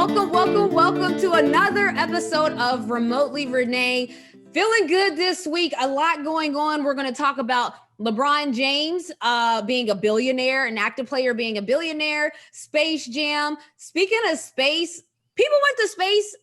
Welcome to another episode of Remotely Renee. Feeling good this week. A lot going on. We're going to talk about LeBron James being a billionaire, an active player being a billionaire, Space Jam. Speaking of space, people went to space.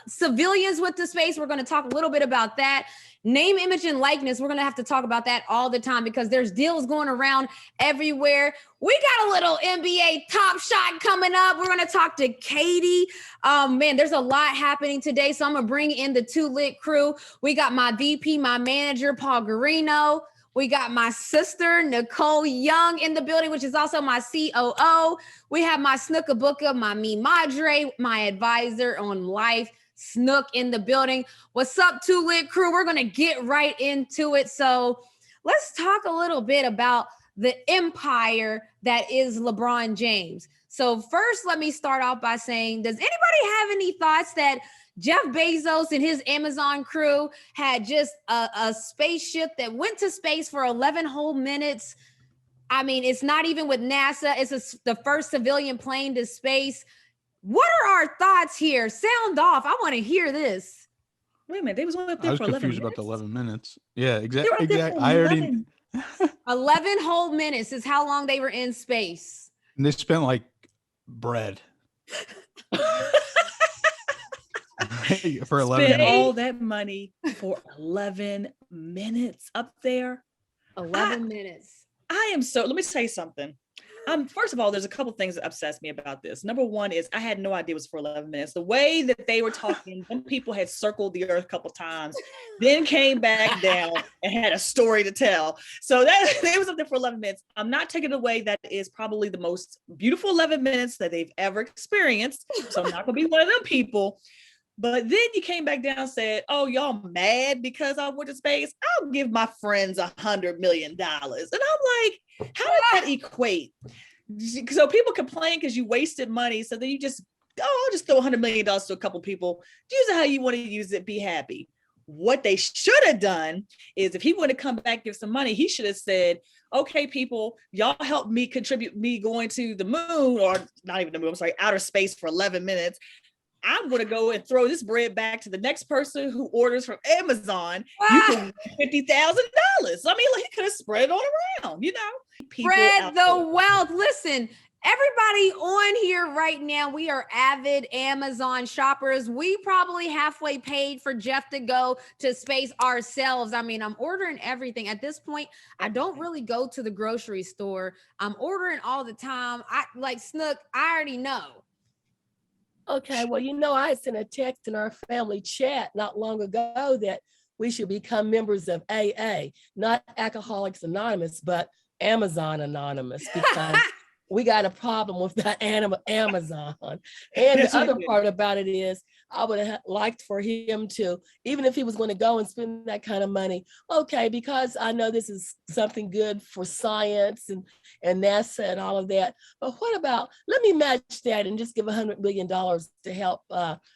Civilians went to space. We're going to talk a little bit about that. Name, image, and likeness. We're going to have to talk about that all the time because there's deals going around everywhere. We got a little NBA Top Shot coming up. We're going to talk to Katie. Man, there's a lot happening today. So I'm going to bring in the Too Lit crew. We got my VP, my manager, Paul Garino. We got my sister, Nicole Young, in the building, which is also my COO. We have my Snooka Booker, my me Madre, my advisor on life, Snook, in the building. What's up, Too Lit crew? We're going to get right into it. So let's talk a little bit about the empire that is LeBron James. So first, let me start off by saying, does anybody have any thoughts that Jeff Bezos and his Amazon crew had just a spaceship that went to space for 11 whole minutes? I mean, it's not even with NASA. It's the first civilian plane to space. What are our thoughts here? Sound off. I want to hear this. Wait a minute. They was only up there for 11 minutes. I was confused about the 11 minutes. Yeah, exactly. I already 11 whole minutes is how long they were in space. And they spent like bread. For 11 Spend all that money for 11 minutes up there. 11 minutes. I am so, let me tell you something. First of all, there's a couple things that upsets me about this. Number one is I had no idea it was for 11 minutes. The way that they were talking, some people had circled the earth a couple times, then came back down and had a story to tell. So that they was up there for 11 minutes. I'm not taking away that is probably the most beautiful 11 minutes that they've ever experienced. So I'm not going to be one of them people. But then you came back down and said, oh, y'all mad because I went to space? I'll give my friends $100 million. And I'm like, how does that equate? So people complain because you wasted money. So then you just, I'll just throw $100 million to a couple people. Use it how you want to use it. Be happy. What they should have done is if he wanted to come back, give some money, he should have said, okay, people, y'all help me contribute me going to the moon, or not even the moon, I'm sorry, outer space for 11 minutes. I'm going to go and throw this bread back to the next person who orders from Amazon. You can win $50,000. I mean, like, he could have spread it all around, you know. Spread the wealth. Listen, everybody on here right now, we are avid Amazon shoppers. We probably halfway paid for Jeff to go to space ourselves. I mean, I'm ordering everything. At this point, I don't really go to the grocery store. I'm ordering all the time. I like Snook, I already know. Okay, well, you know, I sent a text in our family chat not long ago that we should become members of AA, not Alcoholics Anonymous, but Amazon Anonymous, because we got a problem with that Amazon. And the other part about it is I would have liked for him to, even if he was going to go and spend that kind of money, okay, because I know this is something good for science and NASA and all of that. But what about, let me match that and just give $100 million to help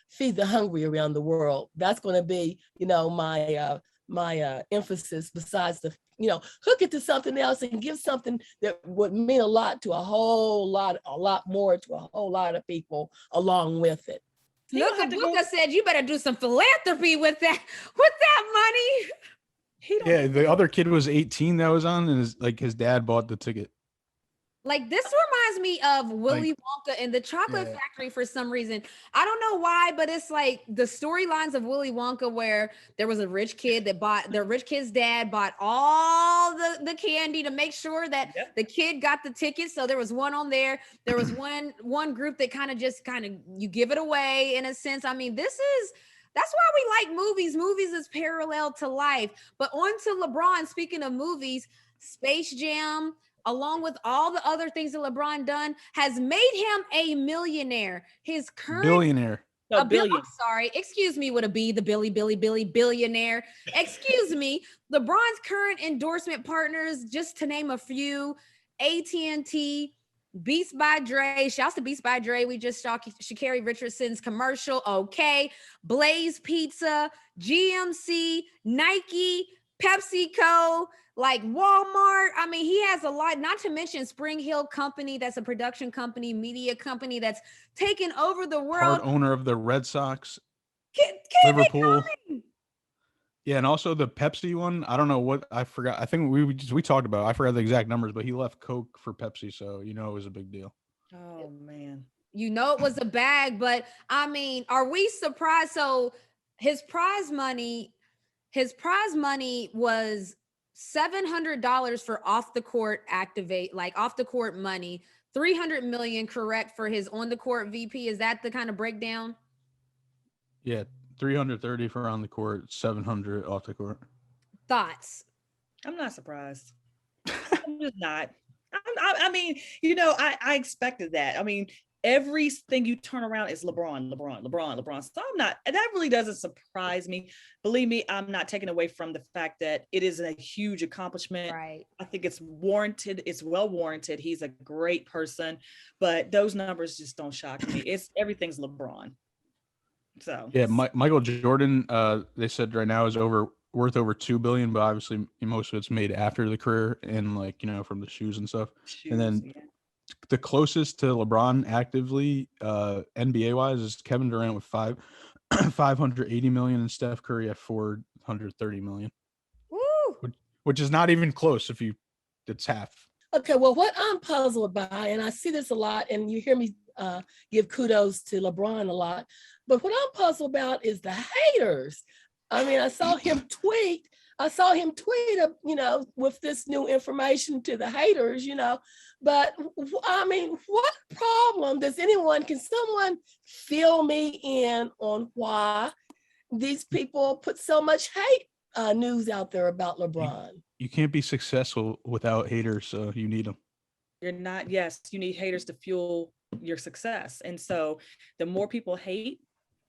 feed the hungry around the world. That's going to be, you know, my emphasis, besides the, you know, hook it to something else and give something that would mean a lot to a lot more to a whole lot of people along with it. Look, Buka said you better do some philanthropy with that money. Yeah, the other kid was 18 that was on, and his dad bought the ticket. Like, this reminds me of Willy Wonka and the Chocolate Factory for some reason. I don't know why, but it's like the storylines of Willy Wonka where there was a rich kid that the rich kid's dad bought all the candy to make sure that the kid got the ticket. So there was one on there. There was one group that kind of you give it away in a sense. I mean, that's why we like movies. Movies is parallel to life. But on to LeBron, speaking of movies, Space Jam, along with all the other things that LeBron done, has made him a millionaire. His current billionaire. I'm sorry. Excuse me with a B, the Billy billionaire. Excuse me. LeBron's current endorsement partners, just to name a few, AT&T, Beats by Dre. Shouts to Beats by Dre. We just saw Sha'Carri Richardson's commercial. Okay. Blaze Pizza, GMC, Nike, PepsiCo, like Walmart. I mean, he has a lot, not to mention Spring Hill Company, that's a production company, media company that's taken over the world. Part owner of the Red Sox, Keep Liverpool. it coming. Yeah, and also the Pepsi one. I don't know what I forgot. I think we talked about it. I forgot the exact numbers, but he left Coke for Pepsi, so it was a big deal. Oh man. You know it was a bag, but I mean, are we surprised? So his prize money was $700 for off the court off the court money, 300 million, correct, for his on the court VP. Is that the kind of breakdown? Yeah, 330 for on the court, 700 off the court. Thoughts? I'm not surprised. I'm just not. I mean, I expected that. I mean, everything you turn around is LeBron. So I'm not, that really doesn't surprise me. Believe me, I'm not taking away from the fact that it is a huge accomplishment. Right. I think it's warranted. It's well warranted. He's a great person, but those numbers just don't shock me. Everything's LeBron. So yeah, Michael Jordan, they said right now is worth over $2 billion, but obviously most of it's made after the career and from the shoes and stuff. And then the closest to LeBron actively, NBA wise, is Kevin Durant with 580 million and Steph Curry at 430 million. Woo! Which is not even close it's half. Okay, well, what I'm puzzled by, and I see this a lot, and you hear me give kudos to LeBron a lot, but what I'm puzzled about is the haters. I mean, I saw him tweet, with this new information to the haters, but I mean, what problem can someone fill me in on why these people put so much hate news out there about LeBron? You can't be successful without haters, so you need them. You need haters to fuel your success. And so the more people hate,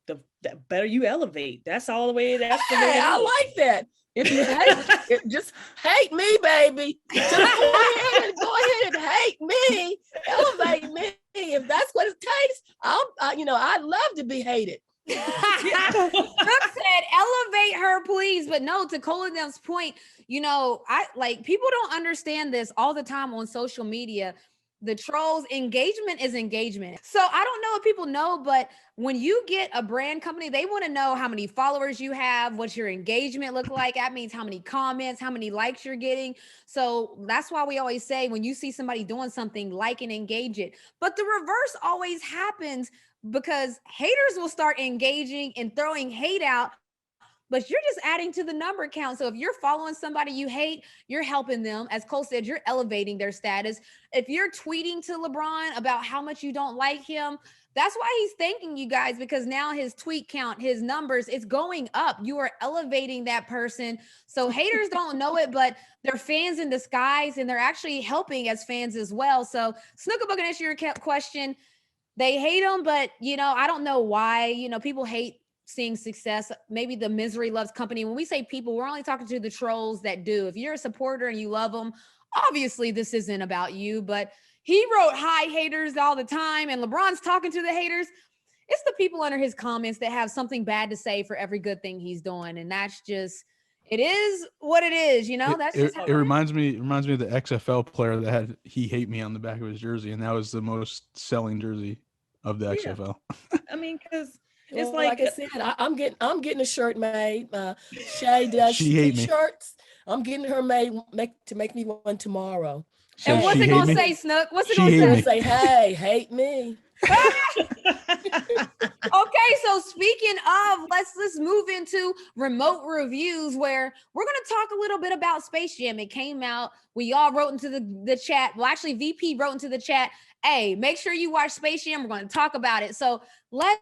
the better you elevate. That's all the way. I like that. If you hate, just hate me, baby. Just go ahead and hate me, elevate me. If that's what it takes, I'd love to be hated. Brooke said, elevate her, please. But no, to Colin's point, people don't understand this all the time on social media. The trolls, engagement is engagement. So I don't know if people know, but when you get a brand company, they want to know how many followers you have, what's your engagement look like. That means how many comments, how many likes you're getting. So that's why we always say, when you see somebody doing something, like and engage it. But the reverse always happens, because haters will start engaging and throwing hate out, but you're just adding to the number count. So if you're following somebody you hate, you're helping them. As Cole said, you're elevating their status. If you're tweeting to LeBron about how much you don't like him, that's why he's thanking you guys, because now his tweet count, his numbers, it's going up. You are elevating that person. So haters don't know it, but they're fans in disguise, and they're actually helping as fans as well. So Snookerbook, and answer your question, they hate him, but I don't know why. People hate seeing success. Maybe the misery loves company. When we say people, we're only talking to the trolls that do. If you're a supporter and you love them, obviously this isn't about you. But he wrote hi haters all the time, and LeBron's talking to the haters. It's the people under his comments that have something bad to say for every good thing he's doing, and that's just, it is what it is. That's just how it reminds me of the XFL player that had "He Hate Me" on the back of his jersey, and that was the most selling jersey of the XFL. I mean, because it's like I said, I'm getting a shirt made. Shay does t-shirts. I'm getting her made to make me one tomorrow. And what's it gonna say, Snook? What's it gonna say? Hey, hate me. Okay, so speaking of, let's move into remote reviews, where we're going to talk a little bit about Space Jam. It came out. We all wrote into the chat. Well, actually, VP wrote into the chat, hey, make sure you watch Space Jam. We're going to talk about it. So let's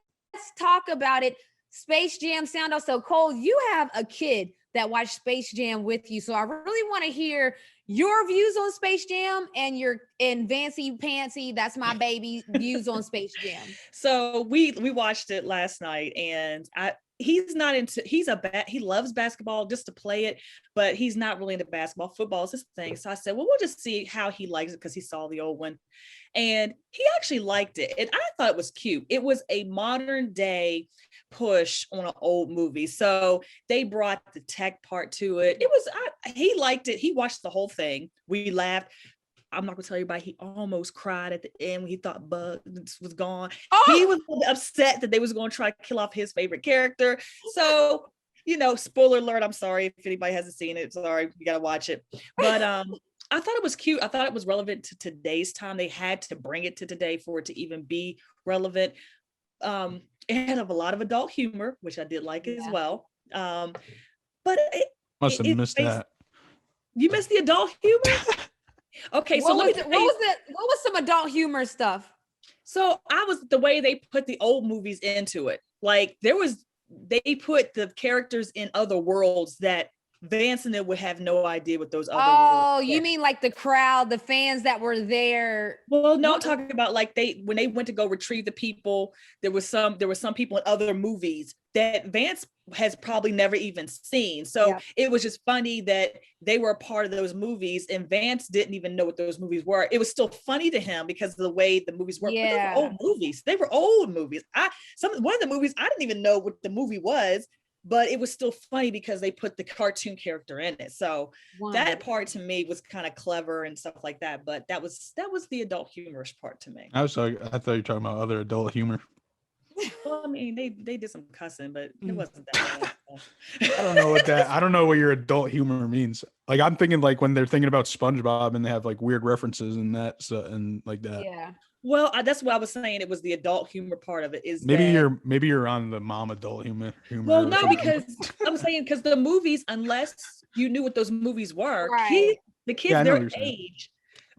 talk about it. Space Jam sound off. So Cole, you have a kid that watched Space Jam with you. So I really want to hear your views on Space Jam and your Vancy Pantsy, that's my baby, views on Space Jam. So we watched it last night, and he's not into, he loves basketball just to play it, but he's not really into basketball. Football is his thing. So I said, well, we'll just see how he likes it, because he saw the old one and he actually liked it. And I thought it was cute. It was a modern day push on an old movie. So they brought the tech part to it. He liked it. He watched the whole thing. We laughed. I'm not gonna tell everybody, he almost cried at the end when he thought Bugs was gone. Oh! He was upset that they was gonna try to kill off his favorite character. So, spoiler alert, I'm sorry if anybody hasn't seen it. Sorry, you gotta watch it. But I thought it was cute. I thought it was relevant to today's time. They had to bring it to today for it to even be relevant. It had a lot of adult humor, which I did like as well. But must have missed that. You missed the adult humor? Okay, so what was some adult humor stuff? So the way they put the old movies into it. Like they put the characters in other worlds that Vance and them would have no idea what those other worlds you mean like the crowd, the fans that were there? Well, no, I'm talking about like when they went to go retrieve the people, there was some people in other movies that Vance has probably never even seen. So it was just funny that they were a part of those movies and Vance didn't even know what those movies were. It was still funny to him because of the way the movies were. Yeah. But they were old movies. They were old movies. One of the movies, I didn't even know what the movie was, but it was still funny because they put the cartoon character in it. So that part to me was kind of clever and stuff like that. But that was the adult humorous part to me. I thought you were talking about other adult humor. Well, I mean, they did some cussing, but it wasn't that bad. I don't know what your adult humor means. Like I'm thinking like when they're thinking about SpongeBob and they have like weird references and that and like that. Yeah. Well, that's what I was saying. It was the adult humor part of it. Maybe you're on the mom adult humor. Well, no, because I'm saying because the movies, unless you knew what those movies were, the kids their age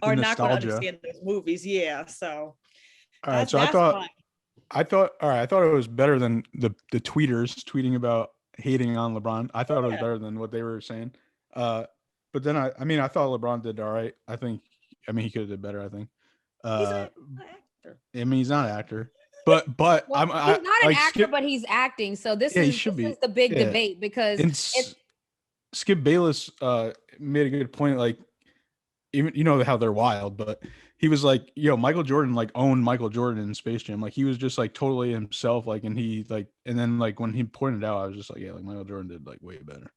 are not going to understand those movies. Yeah. So. All right. So I thought it was better than the tweeters tweeting about hating on LeBron. I thought it was better than what they were saying. But then I thought LeBron did all right. He could have did better. I think. He's not an actor. He's not an actor, but he's not an actor, but he's acting. So this is the big debate because Skip Bayless made a good point. Like, even how they're wild, but he was like, Michael Jordan like owned Michael Jordan in Space Jam. Like he was just like totally himself. Like, and then like when he pointed out, I was just like, yeah, like Michael Jordan did like way better.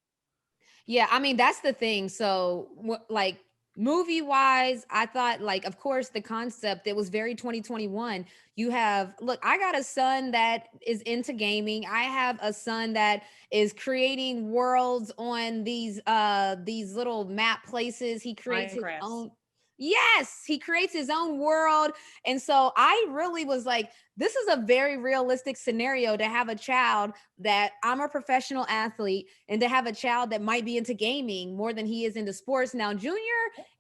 Yeah, I mean that's the thing. So like. Movie wise, I thought like, of course, the concept, it was very 2021. I got a son that is into gaming. I have a son that is creating worlds on these little map places. He creates his own. Yes, he creates his own world. And so I really was like, this is a very realistic scenario to have a child that I'm a professional athlete and to have a child that might be into gaming more than he is into sports. Now, Junior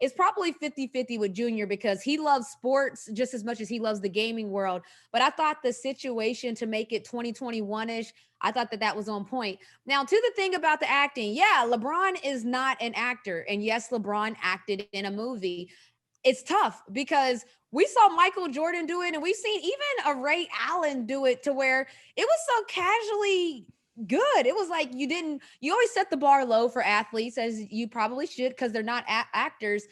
is probably 50-50 with Junior because he loves sports just as much as he loves the gaming world. But I thought the situation to make it 2021-ish, I thought that was on point. Now, to the thing about the acting, LeBron is not an actor. And yes, LeBron acted in a movie. It's tough because we saw Michael Jordan do it and we've seen even a Ray Allen do it to where it was so casually good. It was like you always set the bar low for athletes, as you probably should because they're not actors.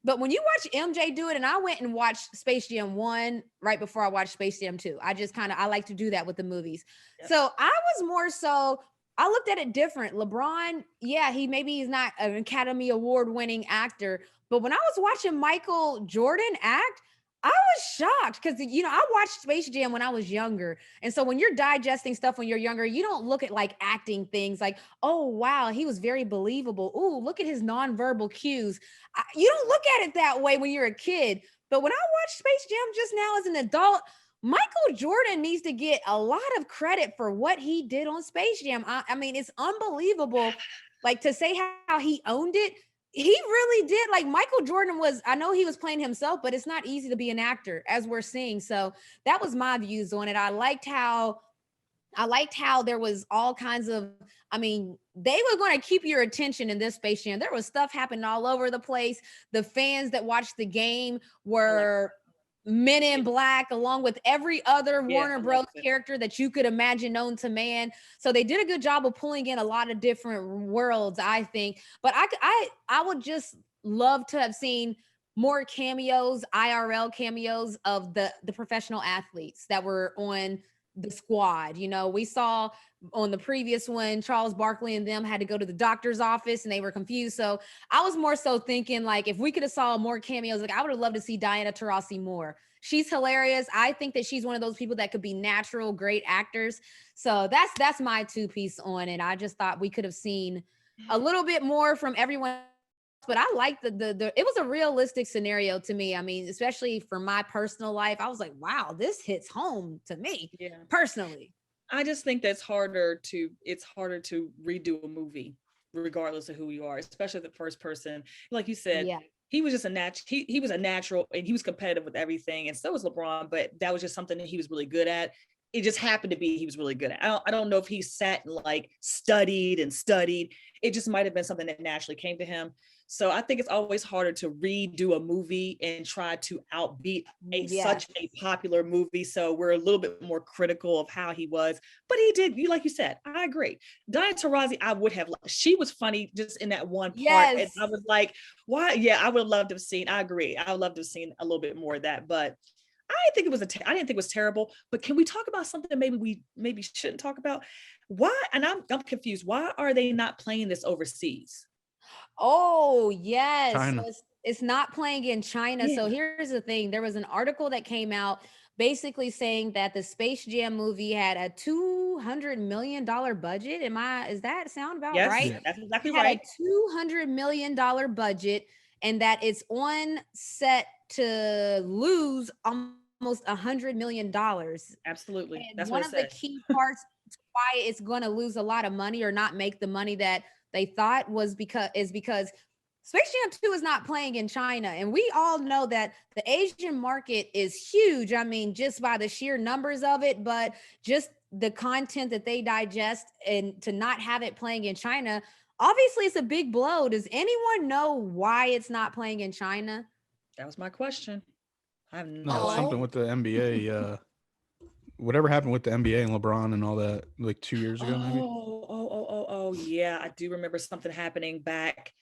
But when you watch MJ do it, and I went and watched Space Jam 1 right before I watched Space Jam 2. I like to do that with the movies. Yep. So I was more so, I looked at it different. LeBron, he's not an Academy Award winning actor, but when I was watching Michael Jordan act, I was shocked because, I watched Space Jam when I was younger. And so when you're digesting stuff when you're younger, you don't look at like acting things like, oh, wow, he was very believable. Ooh, look at his nonverbal cues. You don't look at it that way when you're a kid. But when I watched Space Jam just now as an adult, Michael Jordan needs to get a lot of credit for what he did on Space Jam. I mean, it's unbelievable. Like to say how he owned it. He really did. Like Michael Jordan I know he was playing himself, but it's not easy to be an actor as we're seeing. So that was my views on it. I liked how there was all kinds of, they were going to keep your attention in this Space Jam. There was stuff happening all over the place. The fans that watched the game were Men in Black, along with every other Warner Bros. It. Character that you could imagine known to man. So they did a good job of pulling in a lot of different worlds, I think. But I would just love to have seen more cameos, IRL cameos of the professional athletes that were on the squad. You know, we saw on the previous one, Charles Barkley and them had to go to the doctor's office and they were confused. So I was more so thinking like, if we could have saw more cameos, like I would have loved to see Diana Taurasi more. She's hilarious. I think that she's one of those people that could be natural, great actors. So that's my 2-piece on it. I just thought we could have seen a little bit more from everyone. But I like the it was a realistic scenario to me. I mean, especially for my personal life, I was like, wow, this hits home to me personally. I just think that's harder to redo a movie, regardless of who you are, especially the first person. Like you said, he was just he was a natural and he was competitive with everything. And so was LeBron, but that was just something that he was really good at. It just happened to be he was really good at. I don't know if he sat and like studied. It just might have been something that naturally came to him. So I think it's always harder to redo a movie and try to outbeat such a popular movie. So we're a little bit more critical of how he was, but he did, like you said, I agree. Diana Taurasi, I would have, she was funny just in that one part. And I was like, why? Yeah, I would have loved to have seen, I agree. I would love to have seen a little bit more of that, but I didn't think it was terrible, but can we talk about something that maybe we shouldn't talk about? Why? And I'm confused. Why are they not playing this overseas? Oh, yes. China. So it's not playing in China. So here's the thing. There was an article that came out basically saying that the Space Jam movie had a $200 million budget. Is that sound about right? Yeah, that's exactly it had right. a $200 million budget, and that it's on set to lose almost $100 million. Absolutely. And that's one what of the key parts why it's going to lose a lot of money or not make the money that they thought was because Space Jam 2 is not playing in China. And we all know that the Asian market is huge. I mean, just by the sheer numbers of it, but just the content that they digest, and to not have it playing in China, obviously it's a big blow. Does anyone know why it's not playing in China? That was my question. I have no something with the NBA. Whatever happened with the NBA and LeBron and all that, like 2 years ago, maybe. Oh, yeah. I do remember something happening back.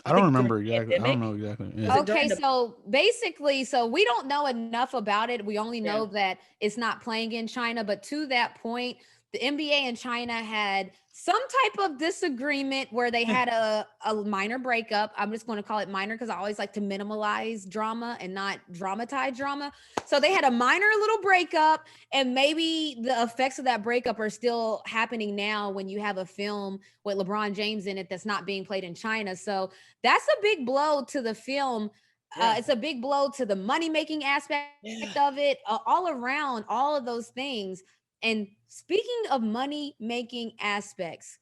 I don't remember exactly. I don't know exactly. Yeah. Okay, so basically, we don't know enough about it. We only know that it's not playing in China. But to that point, the NBA and China had some type of disagreement where they had a minor breakup. I'm just going to call it minor because I always like to minimalize drama and not dramatize drama. So they had a minor little breakup, and maybe the effects of that breakup are still happening now when you have a film with LeBron James in it that's not being played in China. So that's a big blow to the film. It's a big blow to the money-making aspect of it, all around, all of those things. And speaking of money-making aspects,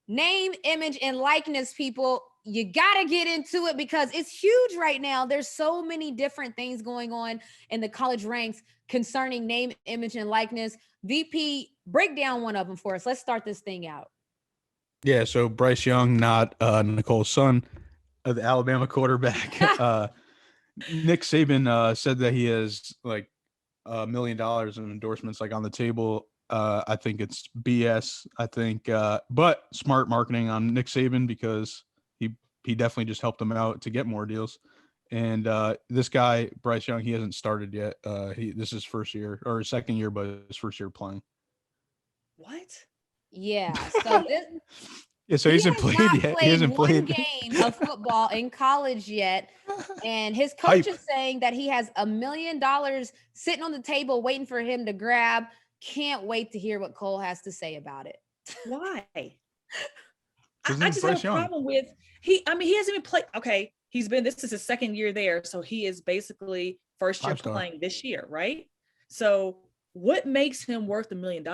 name, image, and likeness, people, you got to get into it because it's huge right now. There's so many different things going on in the college ranks concerning name, image, and likeness. VP, break down one of them for us. Let's start this thing out. Yeah, so Bryce Young, not Nicole's son, the Alabama quarterback. Nick Saban said that he has like $1 million in endorsements like on the table. I think it's BS. I think, but smart marketing on Nick Saban because he definitely just helped him out to get more deals. And this guy Bryce Young, he hasn't started yet. This is first year or second year, but his first year playing. What? Yeah. So so he hasn't played yet. He hasn't played one game of football in college yet. And his coach is saying that he has $1 million sitting on the table waiting for him to grab. Can't wait to hear what Cole has to say about it. Why? I just have a problem with he hasn't even played. Okay, this is his second year there. So he is basically first year playing this year, right? So what makes him worth $1 million?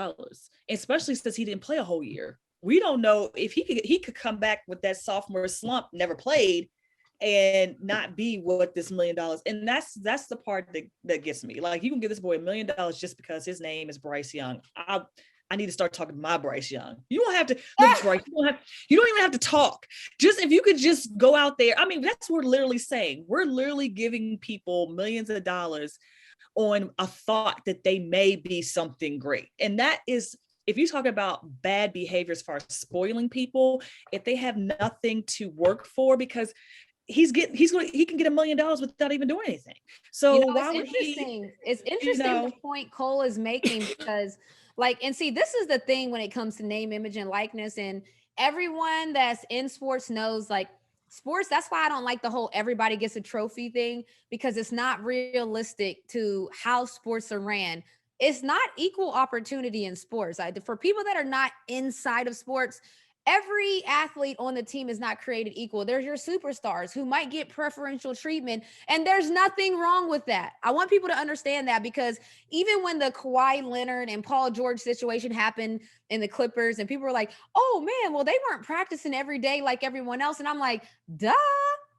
Especially since he didn't play a whole year. We don't know if he could come back with that sophomore slump, never played, and not be what this $1 million. And that's the part that gets me. Like, you can give this boy $1 million just because his name is Bryce Young. I need to start talking to my Bryce Young. You don't have to look, Bryce. You don't even have to talk. Just if you could just go out there. I mean, that's what we're literally saying. We're literally giving people millions of dollars on a thought that they may be something great. And that is, if you talk about bad behavior as far as spoiling people, if they have nothing to work for, because he can get $1 million without even doing anything. So why would he? It's interesting the point Cole is making, because and see, this is the thing when it comes to name, image, and likeness, and everyone that's in sports knows sports. That's why I don't like the whole everybody gets a trophy thing, because it's not realistic to how sports are ran. It's not equal opportunity in sports. For people that are not inside of sports, every athlete on the team is not created equal. There's your superstars who might get preferential treatment, and there's nothing wrong with that. I want people to understand that, because even when the Kawhi Leonard and Paul George situation happened in the Clippers, and people were like, oh man, well, they weren't practicing every day like everyone else. And I'm like, duh.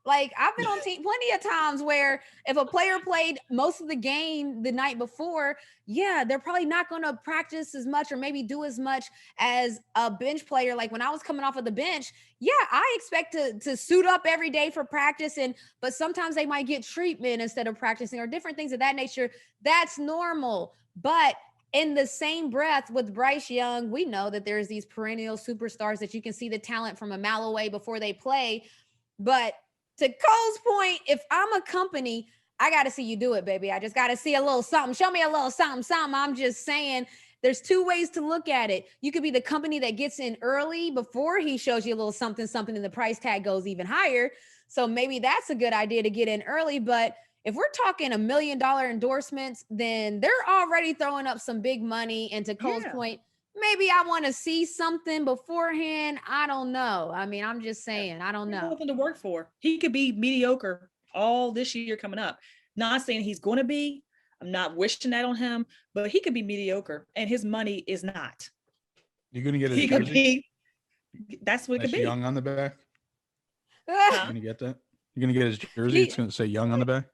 I've been on team plenty of times where if a player played most of the game the night before, yeah, they're probably not going to practice as much or maybe do as much as a bench player. Like when I was coming off of the bench, yeah, I expect to suit up every day for practice, but sometimes they might get treatment instead of practicing or different things of that nature. That's normal. But in the same breath with Bryce Young, we know that there's these perennial superstars that you can see the talent from a mile away before they play. But to Cole's point, if I'm a company, I got to see you do it, baby. I just got to see a little something. Show me a little something. I'm just saying there's two ways to look at it. You could be the company that gets in early before he shows you a little something, and the price tag goes even higher. So maybe that's a good idea to get in early. But if we're talking $1 million endorsements, then they're already throwing up some big money. And to Cole's point, maybe I want to see something beforehand. I don't know. I mean, I'm just saying, I don't know. Nothing to work for. He could be mediocre all this year coming up. Not saying he's going to be. I'm not wishing that on him, but he could be mediocre, and his money is not. You're going to get his jersey? That's what it could be. Young on the back? You're going to get that? You're going to get his jersey? It's going to say Young on the back?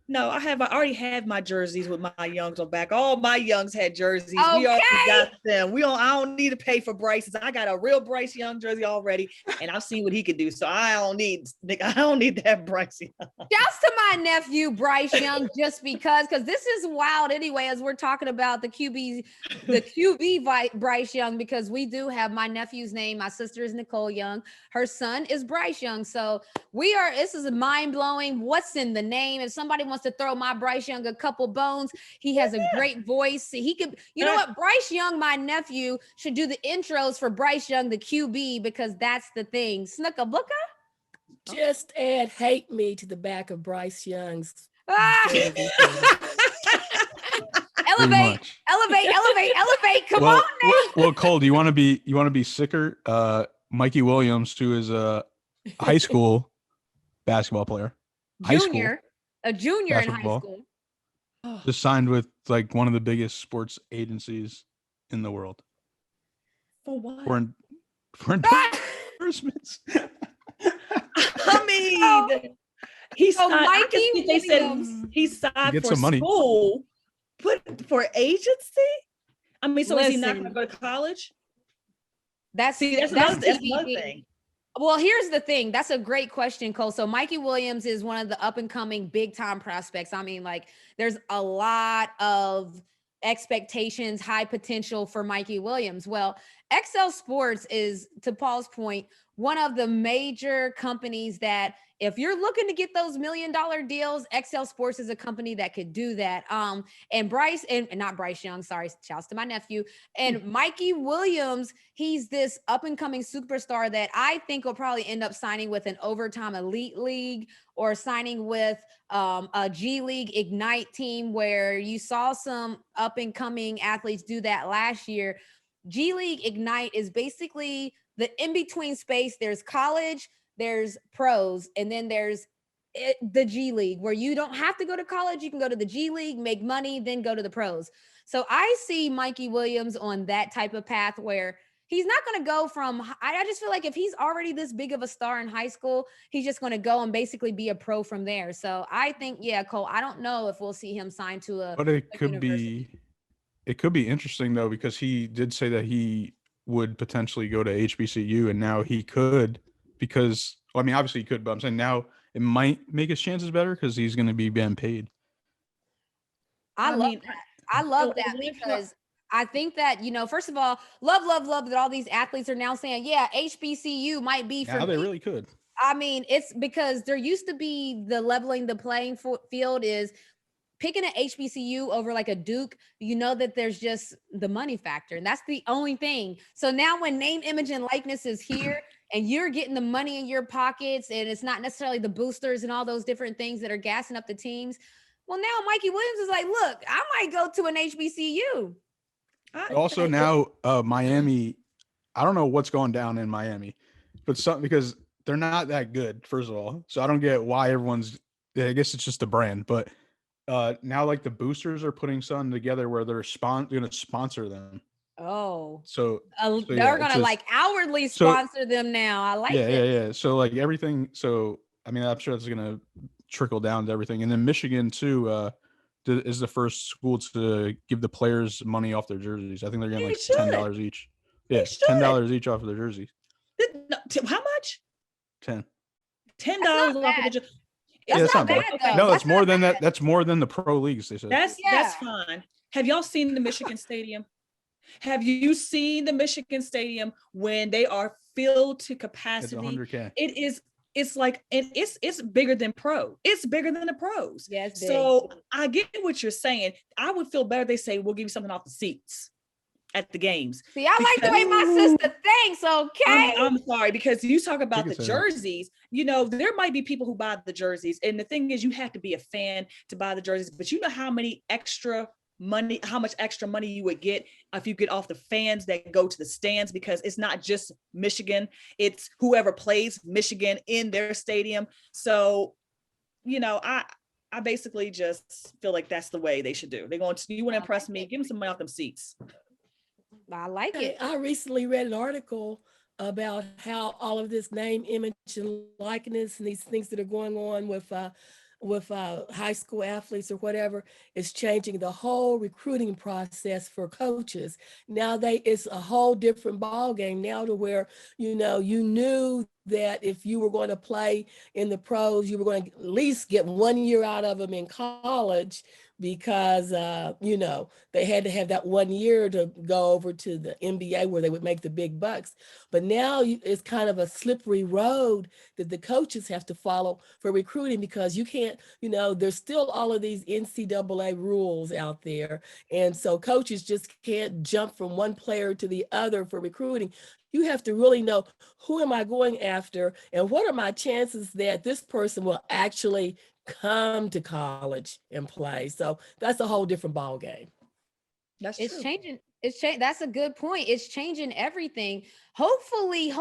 No, I already have my jerseys with my Youngs on back. All my Youngs had jerseys. Okay. We already got them. I don't need to pay for Bryce's. I got a real Bryce Young jersey already, and I've seen what he could do. So I don't need to have Bryce Young. Shouts to my nephew Bryce Young, just because this is wild anyway, as we're talking about the QB Bryce Young, because we do have my nephew's name. My sister is Nicole Young. Her son is Bryce Young. So this is mind blowing. What's in the name? If somebody wants to throw my Bryce Young a couple bones, he has a great voice. He could, you know what? Bryce Young, my nephew, should do the intros for Bryce Young, the QB, because that's the thing. Snooka Booka? Just add hate me to the back of Bryce Young's. Elevate. Come on, man. Well, Cole, do you want to be sicker? Mikey Williams, who is a high school basketball player. A junior in high school. Just signed with one of the biggest sports agencies in the world. For what? For endorsements. I mean, he's Mikey. They said he signed for school, but for agency. I mean, so is he not going to go to college? That's another thing. Well, here's the thing. That's a great question, Cole. So Mikey Williams is one of the up and coming big time prospects. I mean, there's a lot of expectations, high potential for Mikey Williams. Well, XL Sports is, to Paul's point, one of the major companies that if you're looking to get those $1 million deals, XL Sports is a company that could do that. And Bryce, and not Bryce Young, sorry, shouts to my nephew, and Mikey Williams, he's this up and coming superstar that I think will probably end up signing with an overtime elite league or signing with a G League Ignite team, where you saw some up and coming athletes do that last year. G League Ignite is basically the in-between space. There's college, there's pros, and then there's the G League, where you don't have to go to college. You can go to the G League, make money, then go to the pros. So I see Mikey Williams on that type of path where he's not going to go from, I just feel like if he's already this big of a star in high school, he's just going to go and basically be a pro from there. So I think, yeah, Cole, I don't know if we'll see him sign to a But it could be interesting though, because he did say that he would potentially go to HBCU, and now he could, because, well, I mean, obviously he could, but I'm saying now it might make his chances better because he's going to be being paid. I love that. I love that because I think that, first of all, love that all these athletes are now saying, yeah, HBCU might be for now they me. really could. I mean, it's because there used to be the leveling the playing field is picking an HBCU over like a Duke, that there's just the money factor. And that's the only thing. So now when name, image, and likeness is here and you're getting the money in your pockets and it's not necessarily the boosters and all those different things that are gassing up the teams. Well, now Mikey Williams is like, look, I might go to an HBCU. Also now Miami, I don't know what's going down in Miami, but because they're not that good, first of all. So I don't get why everyone's, I guess it's just the brand, but now like the boosters are putting something together where they're going to sponsor them. Oh, so they're going to like outwardly sponsor them now. I like it. Yeah. So like everything. So, I mean, I'm sure that's going to trickle down to everything. And then Michigan too, is the first school to give the players money off their jerseys. I think they're getting like $10 each. Yeah. $10 each off of their jerseys. How much? $10 off of the jersey. That's not bad, though. No, that's more than that. That's more than the pro leagues, they said. That's fine. Have y'all seen the Michigan Stadium? Have you seen the Michigan Stadium when they are filled to capacity? It's 100K. It's like, and it's bigger than pro. It's bigger than the pros. Yes. So I get what you're saying. I would feel better. They say, we'll give you something off the seats at the games. See, I like the way my sister thinks. Okay. I'm sorry, because you talk about the jerseys, there might be people who buy the jerseys. And the thing is, you have to be a fan to buy the jerseys, but you know how much extra money you would get if you get off the fans that go to the stands, because it's not just Michigan, it's whoever plays Michigan in their stadium. So, I basically just feel like that's the way they should do. You want to impress me, give them some money off them seats. I like it. I recently read an article about how all of this name, image, and likeness and these things that are going on with high school athletes or whatever is changing the whole recruiting process for coaches. Now it's a whole different ball game now, to where you knew that if you were going to play in the pros, you were going to at least get 1 year out of them in college, because they had to have that 1 year to go over to the NBA where they would make the big bucks. But now it's kind of a slippery road that the coaches have to follow for recruiting, because you can't, there's still all of these NCAA rules out there. And so coaches just can't jump from one player to the other for recruiting. You have to really know, who am I going after and what are my chances that this person will actually come to college and play. So that's a whole different ball game. It's true. Changing. That's a good point. It's changing everything. Hopefully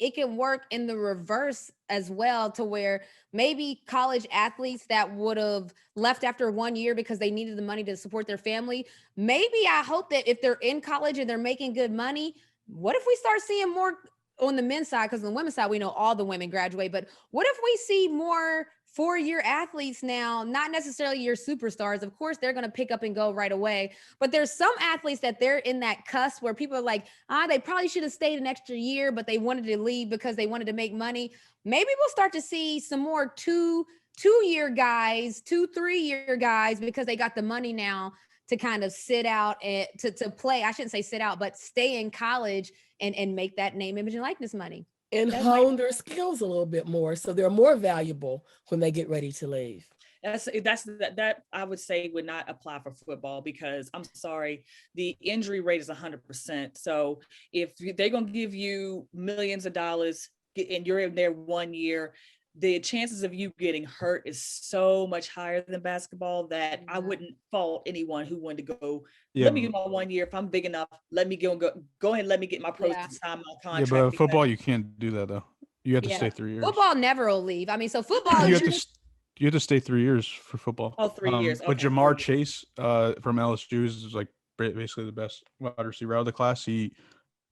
it can work in the reverse as well, to where maybe college athletes that would have left after 1 year because they needed the money to support their family. Maybe I hope that if they're in college and they're making good money, what if we start seeing more on the men's side? Because on the women's side, we know all the women graduate, but what if we see more 4-year athletes now, not necessarily your superstars. Of course, they're going to pick up and go right away. But there's some athletes that they're in that cusp where people are like, they probably should have stayed an extra year, but they wanted to leave because they wanted to make money. Maybe we'll start to see some more 2-year guys, 3-year guys, because they got the money now to kind of sit out and to play. I shouldn't say sit out, but stay in college and make that name, image, and likeness money. And hone their skills a little bit more, so they're more valuable when they get ready to leave. That I would say would not apply for football, because I'm sorry, the injury rate is 100%. So if they're going to give you millions of dollars and you're in there 1 year, the chances of you getting hurt is so much higher than basketball that I wouldn't fault anyone who wanted to go. Let me get my 1 year. If I'm big enough, let me go ahead. Let me get my pros to sign my contract. Yeah, but football, you can't do that though. You have to stay 3 years. Football never will leave. I mean, so football. You have to stay 3 years for football. Oh, 3 years. But Jamar Chase from LSU is like basically the best wide receiver out of the class. He,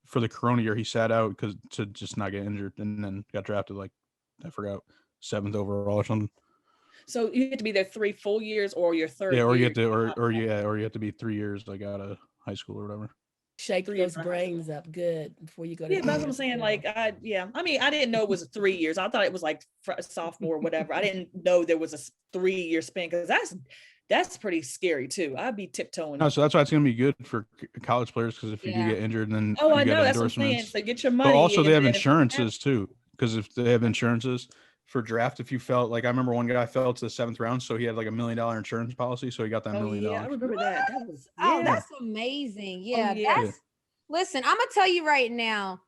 for the Corona year, he sat out to just not get injured, and then got drafted like, I forgot, 7th overall or something. So you have to be there 3 full years, or your third. Yeah, or year. you have to be 3 years like out of high school or whatever. Shake those brains up good before you go to. Yeah, that's what I'm saying. Like, I mean, I didn't know it was 3 years. I thought it was like sophomore or whatever. I didn't know there was a 3-year span, because that's pretty scary too. I'd be tiptoeing. No, so that's why it's going to be good for college players, because if you do get injured, then I you know, get that's what I'm saying. endorsements. So get your money. But also they have and insurances too, because if they have insurances for draft, if you felt like, I remember one guy fell to the 7th round, so he had like $1 million insurance policy, so he got that $1 million. Yeah, I remember that. That was that's amazing. Yeah, yeah. Listen, I'm gonna tell you right now,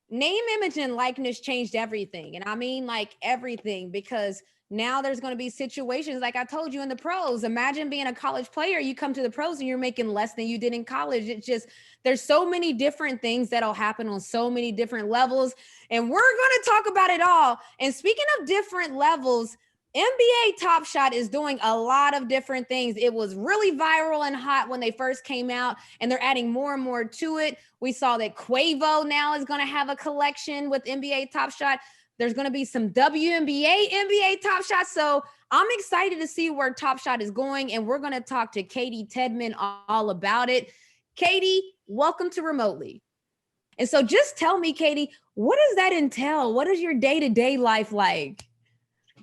name, image, and likeness changed everything. And I mean like everything, because now there's going to be situations like I told you in the pros. Imagine being a college player, you come to the pros and you're making less than you did in college. It's just, there's so many different things that'll happen on so many different levels. And we're going to talk about it all. And speaking of different levels, NBA Top Shot is doing a lot of different things. It was really viral and hot when they first came out, and they're adding more and more to it. We saw that Quavo now is going to have a collection with NBA Top Shot. There's going to be some WNBA, NBA Top Shot. So I'm excited to see where Top Shot is going, and we're going to talk to Katie Tedman all about it. Katie, welcome to Remotely. And so just tell me, Katie, what does that entail? What is your day-to-day life like?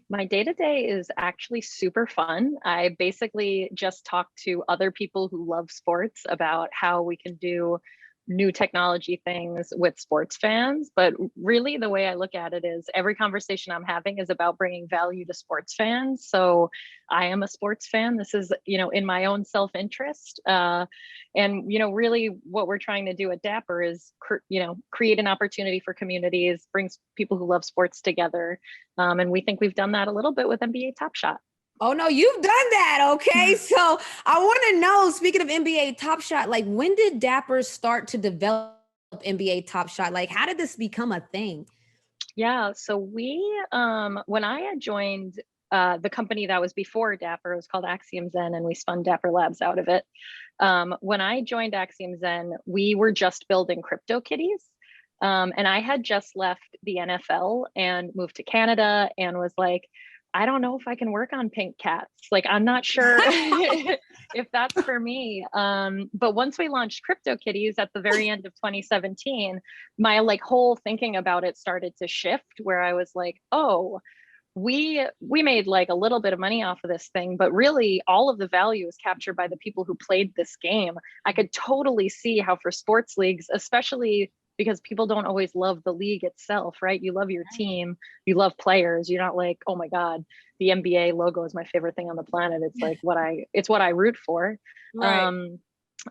My day-to-day is actually super fun. I basically just talk to other people who love sports about how we can do new technology things with sports fans. But really the way I look at it is every conversation I'm having is about bringing value to sports fans. So I am a sports fan. This is, in my own self-interest. And, really what we're trying to do at Dapper is, create an opportunity for communities, brings people who love sports together. And we think we've done that a little bit with NBA Top Shot. Oh, no, you've done that. Okay. So I want to know, speaking of NBA Top Shot, like when did Dapper start to develop NBA Top Shot? Like, how did this become a thing? Yeah. So we, when I had joined the company that was before Dapper, it was called Axiom Zen, and we spun Dapper Labs out of it. When I joined Axiom Zen, we were just building crypto kitties. And I had just left the NFL and moved to Canada and was like, I don't know if I can work on pink cats. Like, I'm not sure if that's for me. But once we launched Crypto Kitties at the very end of 2017, my whole thinking about it started to shift, where I was like, oh, we made a little bit of money off of this thing, but really all of the value is captured by the people who played this game. I could totally see how for sports leagues, especially because people don't always love the league itself, right? You love your team, you love players. You're not like, oh my God, the NBA logo is my favorite thing on the planet. It's like it's what I root for. Right.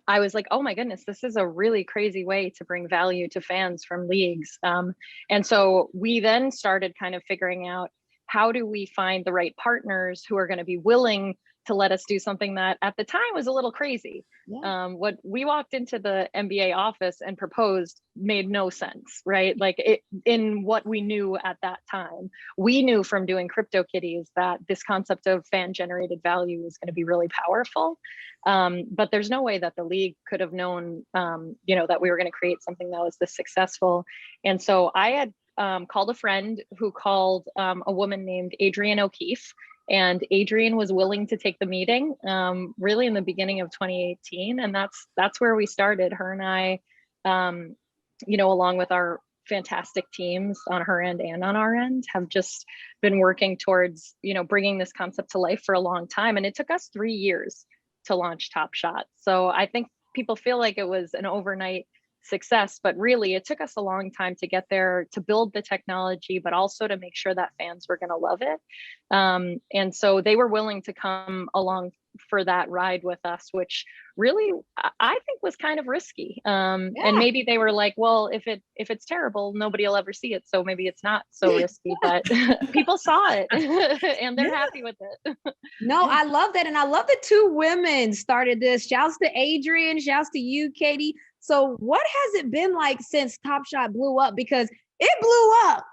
I was like, oh my goodness, this is a really crazy way to bring value to fans from leagues. And so we then started kind of figuring out, how do we find the right partners who are going to be willing to let us do something that at the time was a little crazy. Yeah. What we walked into the NBA office and proposed made no sense, right? In what we knew at that time, we knew from doing Crypto Kitties that this concept of fan generated value is going to be really powerful. But there's no way that the league could have known, that we were going to create something that was this successful. And so I had called a friend who called a woman named Adrienne O'Keefe. And Adrienne was willing to take the meeting really in the beginning of 2018. And that's where we started. Her and I, along with our fantastic teams on her end and on our end, have just been working towards, bringing this concept to life for a long time. And it took us 3 years to launch Top Shot. So I think people feel like it was an overnight success, but really it took us a long time to get there, to build the technology, but also to make sure that fans were going to love it. And so they were willing to come along for that ride with us, which really I think was kind of risky. And maybe they were like, well, if it's terrible, nobody will ever see it, so maybe it's not so risky. But people saw it and they're happy with it. No, I love that. And I love the two women started this. Shouts to Adrienne, shouts to you, Katie. So what has it been like since Top Shot blew up? Because it blew up.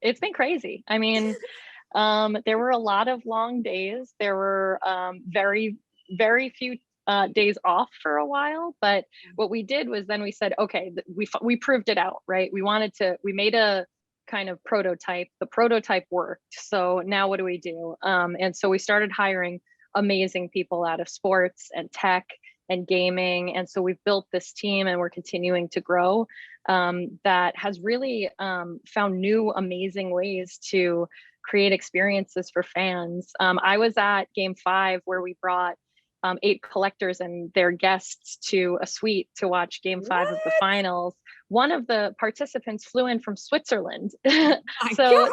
It's been crazy. I mean, there were a lot of long days. There were very, very few days off for a while. But what we did was then we said, okay, we proved it out, right? We made a kind of prototype. The prototype worked. So now what do we do? And so we started hiring amazing people out of sports and tech and gaming. And so we've built this team and we're continuing to grow that has really found new amazing ways to create experiences for fans. I was at Game 5 where we brought 8 collectors and their guests to a suite to watch Game 5 of the finals. One of the participants flew in from Switzerland. So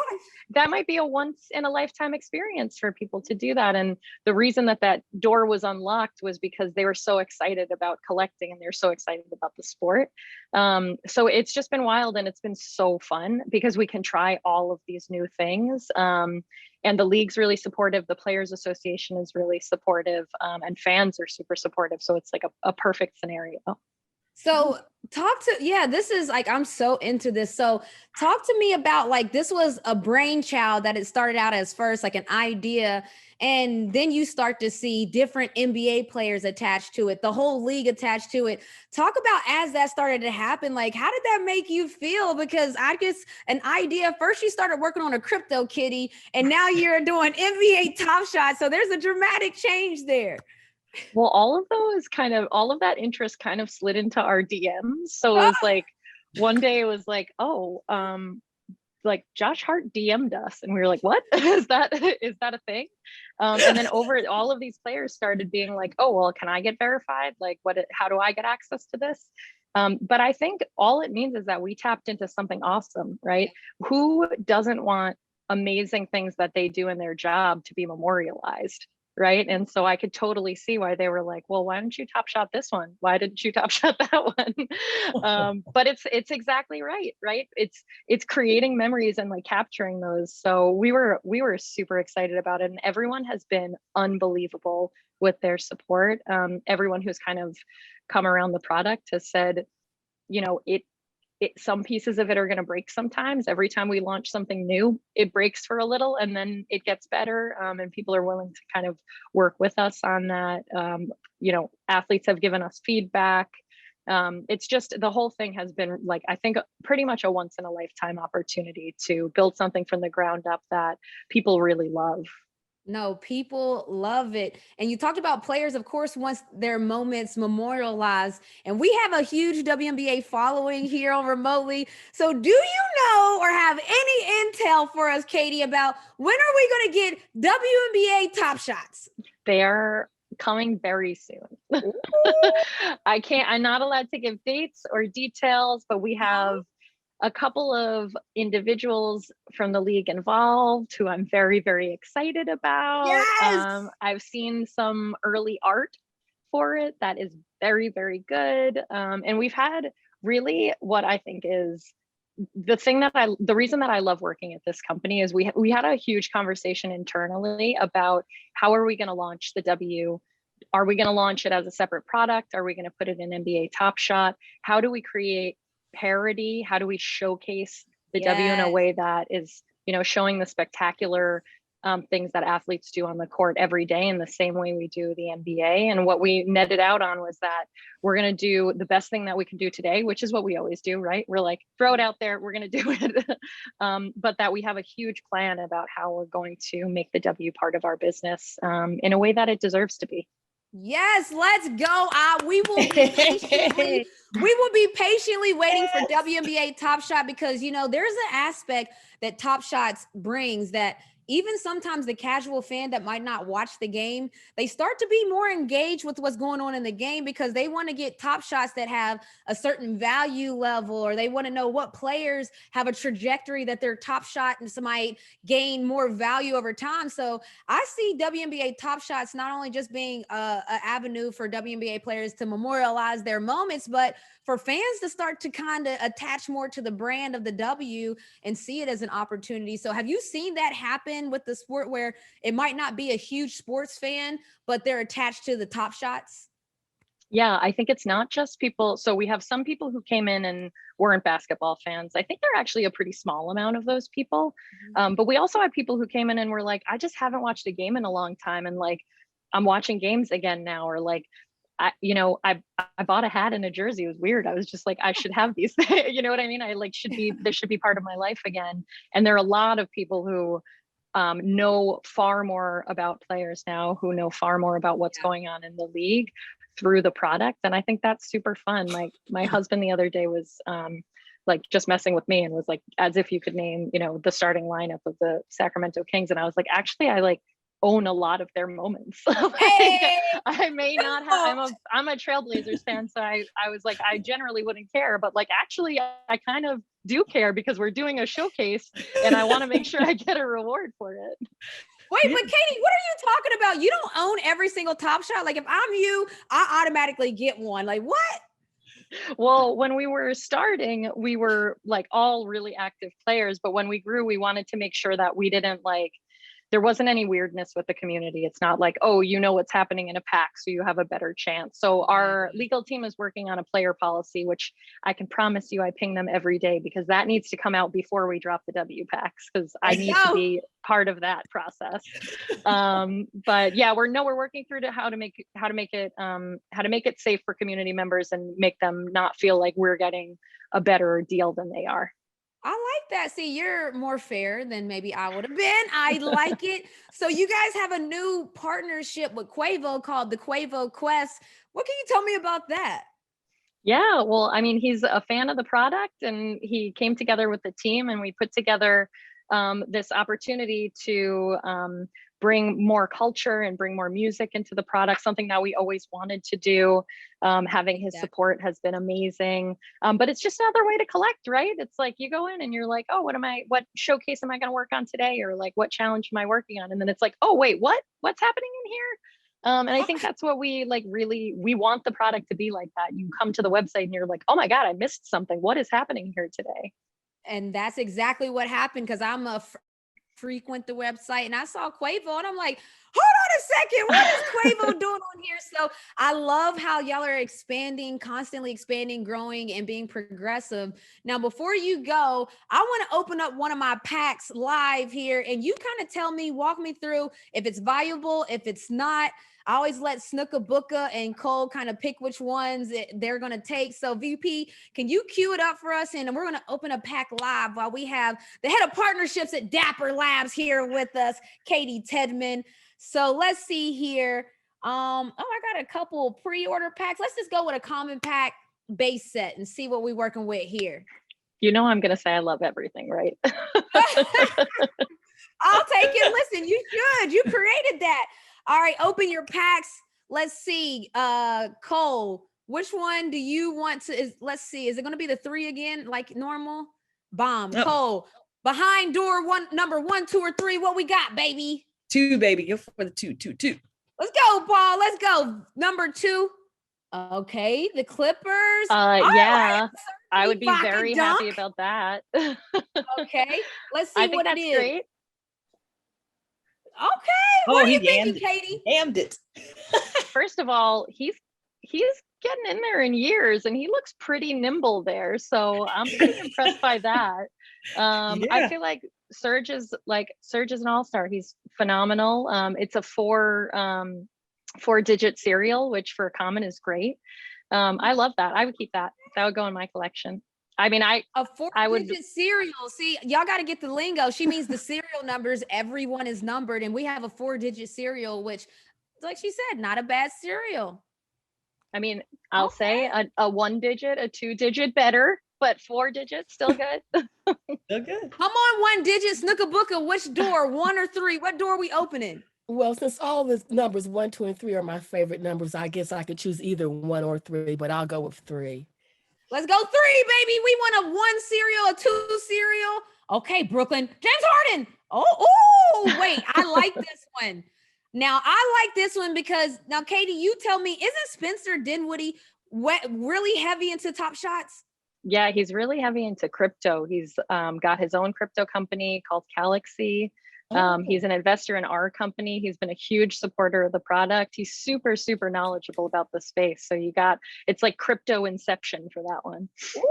that might be a once in a lifetime experience for people to do that. And the reason that that door was unlocked was because they were so excited about collecting and they're so excited about the sport. So it's just been wild, and it's been so fun because we can try all of these new things. And the league's really supportive. The Players Association is really supportive, and fans are super supportive. So it's like a perfect scenario. So this is like, I'm so into this. So talk to me about, like, this was a brainchild that it started out as first, like an idea. And then you start to see different NBA players attached to it, the whole league attached to it. Talk about, as that started to happen, like, how did that make you feel? Because I guess an idea, first you started working on a crypto kitty, and now you're doing NBA Top Shot. So there's a dramatic change there. Well, all of that interest kind of slid into our DMs. So it was like, one day it was like, like Josh Hart DM'd us, and we were like, what is that a thing? And then all of these players started being like, oh, well, can I get verified? Like, how do I get access to this? But I think all it means is that we tapped into something awesome, right? Who doesn't want amazing things that they do in their job to be memorialized? Right. And so I could totally see why they were like, well, why don't you Top Shot this one? Why didn't you Top Shot that one? But it's exactly right. Right. It's creating memories and like capturing those. So we were super excited about it. And everyone has been unbelievable with their support. Everyone who's kind of come around the product has said, you know, some pieces of it are going to break sometimes. Every time we launch something new, it breaks for a little and then it gets better. And people are willing to kind of work with us on that. You know, athletes have given us feedback. It's just, the whole thing has been, like, I think pretty much a once in a lifetime opportunity to build something from the ground up that people really love. No, people love it. And you talked about players, of course, once their moments memorialized, and we have a huge WNBA following here on Remotely. So do you know or have any intel for us, Katie, about when are we going to get WNBA Top Shots? They are coming very soon. I'm not allowed to give dates or details, but we have a couple of individuals from the league involved who I'm very, very excited about. Yes! I've seen some early art for it that is very, very good. And we've had really, what I think is the reason that I love working at this company is we had a huge conversation internally about how are we going to launch the W? Are we going to launch it as a separate product? Are we going to put it in NBA Top Shot? How do we create parity? How do we showcase the W in a way that is, you know, showing the spectacular things that athletes do on the court every day in the same way we do the NBA? And what we netted out on was that we're going to do the best thing that we can do today, which is what we always do, right? We're like, throw it out there, we're going to do it. But that we have a huge plan about how we're going to make the W part of our business in a way that it deserves to be. Yes, let's go. We will be patiently waiting for WNBA Top Shot, because, you know, there's an aspect that Top Shots brings that even sometimes the casual fan that might not watch the game, they start to be more engaged with what's going on in the game because they want to get top shots that have a certain value level, or they want to know what players have a trajectory that their top shot might gain more value over time. So I see WNBA Top Shots not only just being an avenue for WNBA players to memorialize their moments, but for fans to start to kind of attach more to the brand of the W and see it as an opportunity. So have you seen that happen with the sport where it might not be a huge sports fan, but they're attached to the Top Shots? Yeah, I think it's not just people. So we have some people who came in and weren't basketball fans. I think they're actually a pretty small amount of those people. But we also have people who came in and were like, I just haven't watched a game in a long time. And like, I'm watching games again now, or like, I bought a hat and a jersey. It was weird. I was just like, I should have these. You know what I mean? This should be part of my life again. And there are a lot of people who know far more about players now, who know far more about what's going on in the league through the product. And I think that's super fun. Like my husband the other day was like just messing with me and was like, as if you could name, you know, the starting lineup of the Sacramento Kings. And I was like, actually, I like own a lot of their moments. Like, Hey! I may not have, I'm a Trailblazers fan. So I was like, I generally wouldn't care, but like, actually I kind of do care because we're doing a showcase and I want to make sure I get a reward for it. Wait, but Katie, what are you talking about? You don't own every single Top Shot. Like if I'm you, I automatically get one. Like what? Well, when we were starting, we were like all really active players, but when we grew, we wanted to make sure that we didn't like, there wasn't any weirdness with the community. It's not like, oh, you know what's happening in a pack, so you have a better chance. So our legal team is working on a player policy, which I can promise you I ping them every day because that needs to come out before we drop the W packs because I need to be part of that process. But yeah, we're working through how to make it safe for community members and make them not feel like we're getting a better deal than they are. I like that. See, you're more fair than maybe I would have been. I like it. So you guys have a new partnership with Quavo called the Quavo Quest. What can you tell me about that? Yeah, well, I mean, he's a fan of the product and he came together with the team and we put together this opportunity to bring more culture and bring more music into the product, something that we always wanted to do. Having his support has been amazing. But it's just another way to collect, right? It's like you go in and you're like, oh, what showcase am I going to work on today? Or like, what challenge am I working on? And then it's like, oh, wait, what's happening in here? And I think that's what we like really, we want the product to be like that. You come to the website and you're like, oh my God, I missed something. What is happening here today? And that's exactly what happened because I'm a frequent the website and I saw Quavo and I'm like, hold on a second, what is Quavo doing on here? So I love how y'all are expanding, constantly expanding, growing, and being progressive. Now, before you go, I want to open up one of my packs live here and you kind of walk me through if it's valuable, if it's not. I always let Snooka, Booka, and Cole kind of pick which ones they're going to take. So VP, can you cue it up for us? And we're going to open a pack live while we have the head of partnerships at Dapper Labs here with us, Katie Tedman. So let's see here. I got a couple pre-order packs. Let's just go with a common pack base set and see what we're working with here. You know, I'm going to say I love everything, right? I'll take it. Listen, you should. You created that. All right, open your packs. Let's see. Cole, which one do you want to let's see. Is it going to be the 3 again like normal? Bomb. Oh. Cole, behind door number 1, 2, or 3. What we got, baby? 2, baby. Go for the 2. Let's go, Paul. Let's go. Number 2. Okay, the Clippers. Yeah. Right. I would be very happy about that. Okay, let's see what it is. Great. Okay. What are you thinking, Katie? Damned it. First of all, he's getting in there in years and he looks pretty nimble there. So I'm pretty impressed by that. I feel like Serge is an all-star. He's phenomenal. It's a 4-digit serial, which for a common is great. I love that. I would keep that. That would go in my collection. I mean, a 4-digit serial. See, y'all got to get the lingo. She means the serial numbers. Everyone is numbered, and we have a 4-digit serial, which, like she said, not a bad serial. I mean, I'll say a 1-digit, a 2-digit better, but 4 digits still good. Still good. Come on, 1 digit, Snooka Booka. Which door, 1 or 3? What door are we opening? Well, since all the numbers 1, 2, and 3 are my favorite numbers, I guess I could choose either 1 or 3, but I'll go with 3. Let's go 3, baby. We want a 1 serial, a 2 serial. Okay, Brooklyn. James Harden. Oh, wait. I like this one. Now, I like this one because, now, Katie, you tell me, isn't Spencer Dinwiddie really heavy into Top Shots? Yeah, he's really heavy into crypto. He's got his own crypto company called Galaxy. He's an investor in our company. He's been a huge supporter of the product. He's super, super knowledgeable about the space. So it's like crypto inception for that one. Ooh,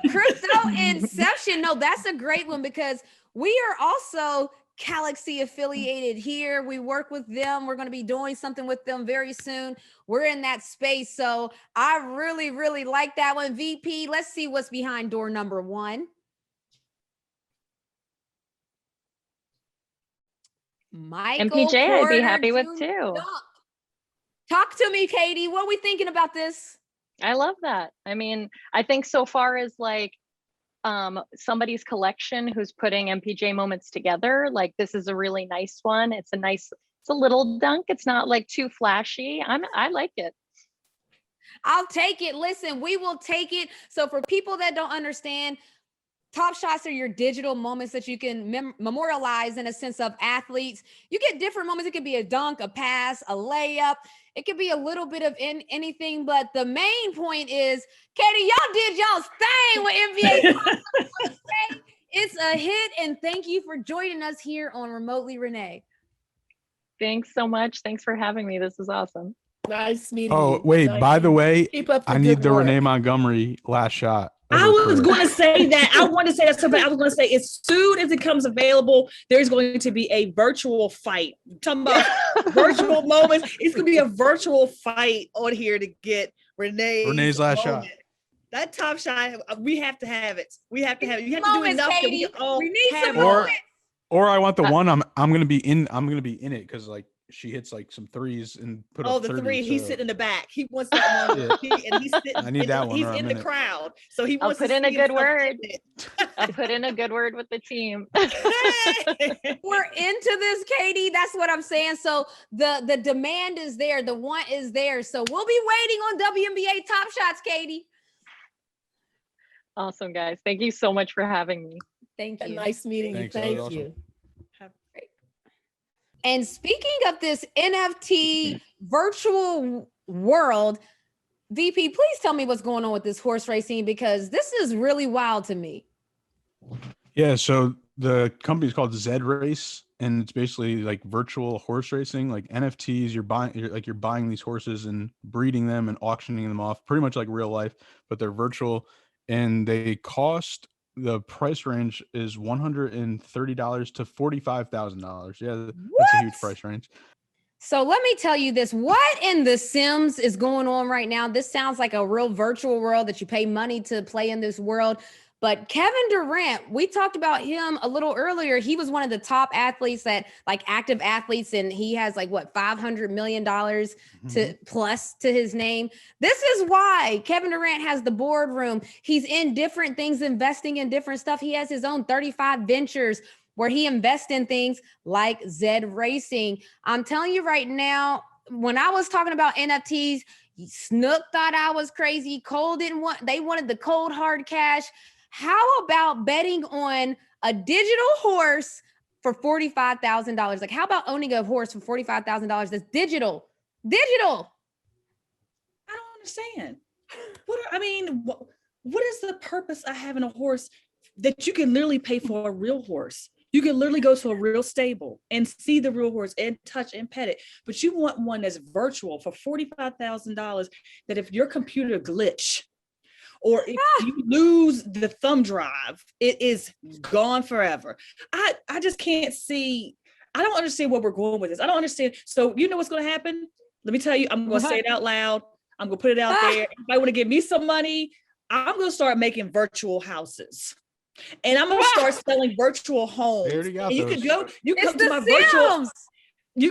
crypto inception. No, that's a great one because we are also Galaxy affiliated here. We work with them. We're going to be doing something with them very soon. We're in that space. So I really, really like that one. VP, let's see what's behind door number 1. Michael MPJ, Porter I'd be happy Jr. with too. Talk to me, Katie. What are we thinking about this? I love that. I mean, I think so far as like somebody's collection who's putting MPJ moments together. Like, this is a really nice one. It's a little dunk. It's not like too flashy. I like it. I'll take it. Listen, we will take it. So for people that don't understand, Top Shots are your digital moments that you can memorialize in a sense of athletes. You get different moments. It could be a dunk, a pass, a layup. It could be a little bit of anything, but the main point is, Katie, y'all did y'all's thing with NBA. It's a hit, and thank you for joining us here on Remotely Renee. Thanks so much. Thanks for having me. This is awesome. Nice meeting you. Oh, wait, by the way, I need the work. Renee Montgomery last shot. I was going to say that. I want to say that. So I was going to say, as soon as it comes available, there's going to be a virtual fight. I'm talking about virtual moments. It's going to be a virtual fight on here to get Renee's last moment. shot. That Top Shot, we have to have it. We have to have it. You have Moments, to do enough Katie. that we all We need have some moments. Or I want the one I'm gonna be in it because like she hits like some threes and put up 30. The three. So. He's sitting in the back. He wants that one. And he's sitting. I need that one. He's in the crowd, so he wants I'll put to in a good word. I'll put in a good word with the team. We're into this, Katie. That's what I'm saying. So the demand is there. The want is there. So we'll be waiting on WNBA Top Shots, Katie. Awesome, guys. Thank you so much for having me. Thank you. Nice meeting you. Thank Awesome. you. And speaking of this NFT virtual world, VP, please tell me what's going on with this horse racing, because this is really wild to me. Yeah, so the company's called Zed Race, and it's basically like virtual horse racing, like NFTs. You're buying these horses and breeding them and auctioning them off, pretty much like real life, but they're virtual, and they cost. The price range is $130 to $45,000. Yeah, that's a huge price range. So let me tell you this. What in The Sims is going on right now? This sounds like a real virtual world that you pay money to play in this world. But Kevin Durant, we talked about him a little earlier. He was one of the top athletes that like active athletes, and he has like what, $500 million to plus to his name. This is why Kevin Durant has the boardroom. He's in different things, investing in different stuff. He has his own 35 ventures where he invests in things like Zed Racing. I'm telling you right now, when I was talking about NFTs, Snook thought I was crazy. Cole they wanted the cold hard cash. How about betting on a digital horse for $45,000? Like, how about owning a horse for $45,000 that's digital? Digital. I don't understand. What is the purpose of having a horse that you can literally pay for a real horse? You can literally go to a real stable and see the real horse and touch and pet it. But you want one that's virtual for $45,000 that if your computer glitch, or if you lose the thumb drive, it is gone forever. I just can't see. I don't understand where we're going with this. I don't understand. So you know what's going to happen? Let me tell you, I'm going to say it out loud. I'm going to put it out there. If I want to give me some money, I'm going to start making virtual houses. And I'm going to start selling virtual homes. And you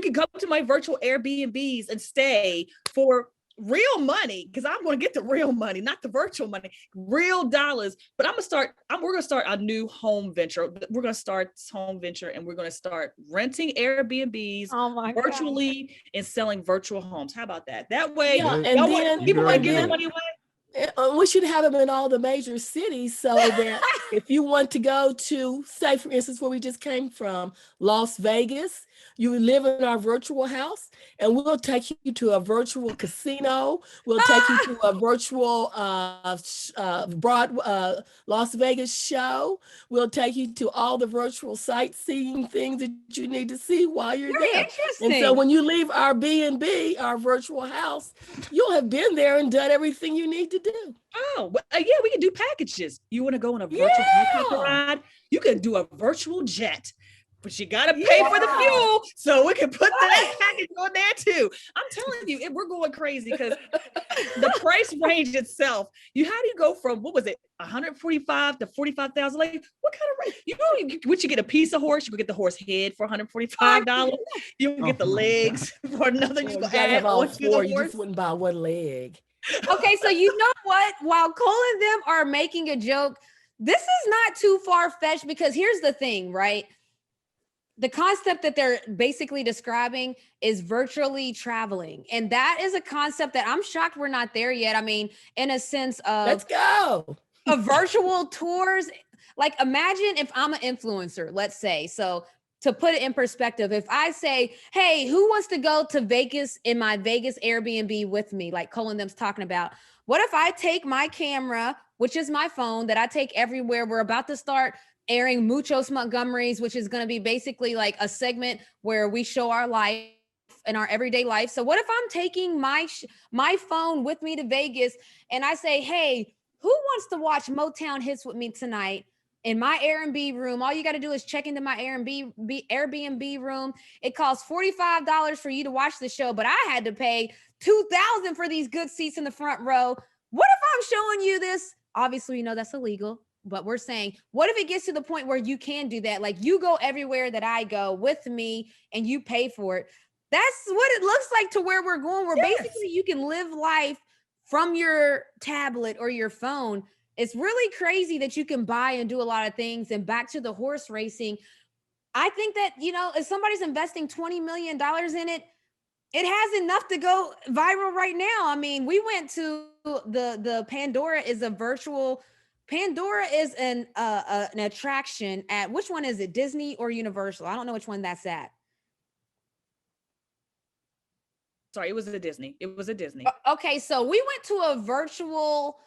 can come to my virtual Airbnbs and stay for real money, because I'm going to get the real money, not the virtual money, real dollars. But we're going to start a new home venture. We're going to start this home venture, and we're going to start renting Airbnbs virtually and selling virtual homes. How about that? That way, people want to give their money away. We should have them in all the major cities so that if you want to go to, say, for instance, where we just came from, Las Vegas, you live in our virtual house, and we'll take you to a virtual casino. We'll take you to a virtual Las Vegas show. We'll take you to all the virtual sightseeing things that you need to see while you're there. And so when you leave our B&B, our virtual house, you'll have been there and done everything you need to do. Oh, yeah, we can do packages. You want to go on a virtual helicopter ride? You can do a virtual jet. But you got to pay for the fuel, so we can put that package on there too. I'm telling you, we're going crazy because the price range itself. How do you go from, what was it, 145 to 45,000? Like, what kind of range? Would you get a piece of horse? You could get the horse head for $145. You can get the legs for another. You have all four. You just wouldn't buy one leg. Okay, so you know what? While Cole and them are making a joke, this is not too far-fetched, because here's the thing, right? The concept that they're basically describing is virtually traveling. And that is a concept that I'm shocked we're not there yet. I mean, in a sense of Let's go. of virtual tours. Like, imagine if I'm an influencer, let's say. So to put it in perspective, if I say, hey, who wants to go to Vegas in my Vegas Airbnb with me, like Cole and them's talking about, what if I take my camera, which is my phone that I take everywhere? We're about to start airing Muchos Montgomerys, which is going to be basically like a segment where we show our life and our everyday life. So what if I'm taking my phone with me to Vegas and I say, hey, who wants to watch Motown hits with me tonight in my Airbnb room? All you got to do is check into my Airbnb room. It costs $45 for you to watch the show, but I had to pay $2,000 for these good seats in the front row. What if I'm showing you this? Obviously, you know that's illegal. But we're saying, what if it gets to the point where you can do that? Like, you go everywhere that I go with me and you pay for it. That's what it looks like to where we're going, where basically you can live life from your tablet or your phone. It's really crazy that you can buy and do a lot of things. And back to the horse racing, I think that, you know, if somebody's investing $20 million in it, it has enough to go viral right now. I mean, we went to the Pandora is an attraction at, which one is it? Disney or Universal? I don't know which one that's at. Sorry, it was a Disney. It was a Disney. Okay, so we went to a virtual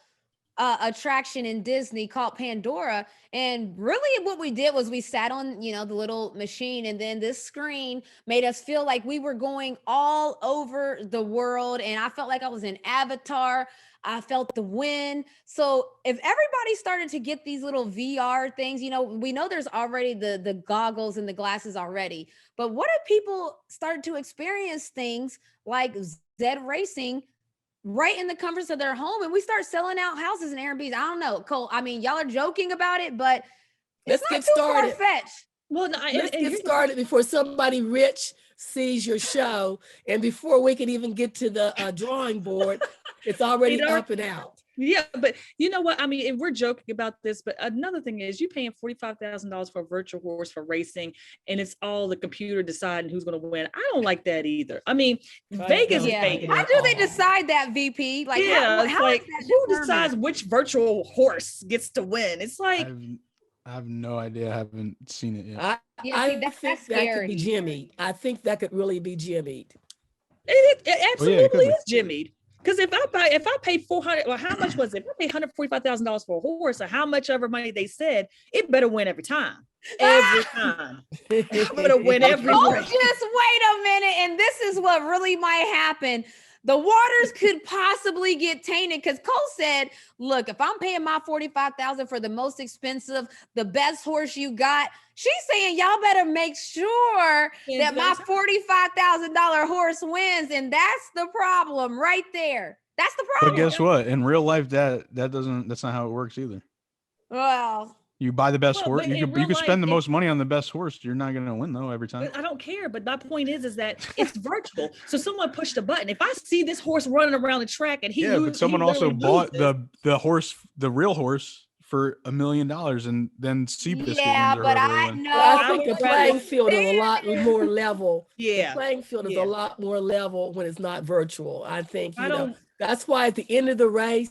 attraction in Disney called Pandora, and really what we did was we sat on, you know, the little machine, and then this screen made us feel like we were going all over the world, and I felt like I was in Avatar. I felt the wind. So if everybody started to get these little VR things, you know, we know there's already the goggles and the glasses already, but what if people started to experience things like Zed Racing right in the comforts of their home, and we start selling out houses and Airbnbs? I don't know, Cole. I mean, y'all are joking about it, but let's get started. Far-fetched. Well, no, let's get started before somebody rich sees your show, and before we can even get to the drawing board, it's already up and out. Yeah, but you know what? I mean, if we're joking about this, but another thing is you paying $45,000 for a virtual horse for racing, and it's all the computer deciding who's going to win. I don't like that either. I mean, Vegas is Vegas. How do they decide that, VP? Like, yeah, how like who decides which virtual horse gets to win? It's like I have no idea. I haven't seen it yet. I think that could be jimmied. I think that could really be jimmied. It absolutely is jimmied. Because if I paid $400, or how much was it? If I paid $145,000 for a horse, or how much ever money they said, it better win every time. Every time. It better win every time. Oh, just wait a minute. And this is what really might happen. The waters could possibly get tainted, because Cole said, look, if I'm paying my $45,000 for the most expensive, the best horse you got, she's saying y'all better make sure that my $45,000 horse wins. And that's the problem right there. That's the problem. But guess what? In real life, that's not how it works either. Well, you buy the best horse. You can spend the most money on the best horse. You're not going to win though every time. I don't care. But my point is that it's virtual. So someone pushed a button. If I see this horse running around the track and but someone also bought the horse, the real horse, for $1 million, and then Seabiscuit. Yeah, but I know. I think the playing field is a lot more level. Yeah, the playing field is a lot more level when it's not virtual. I think that's why at the end of the race,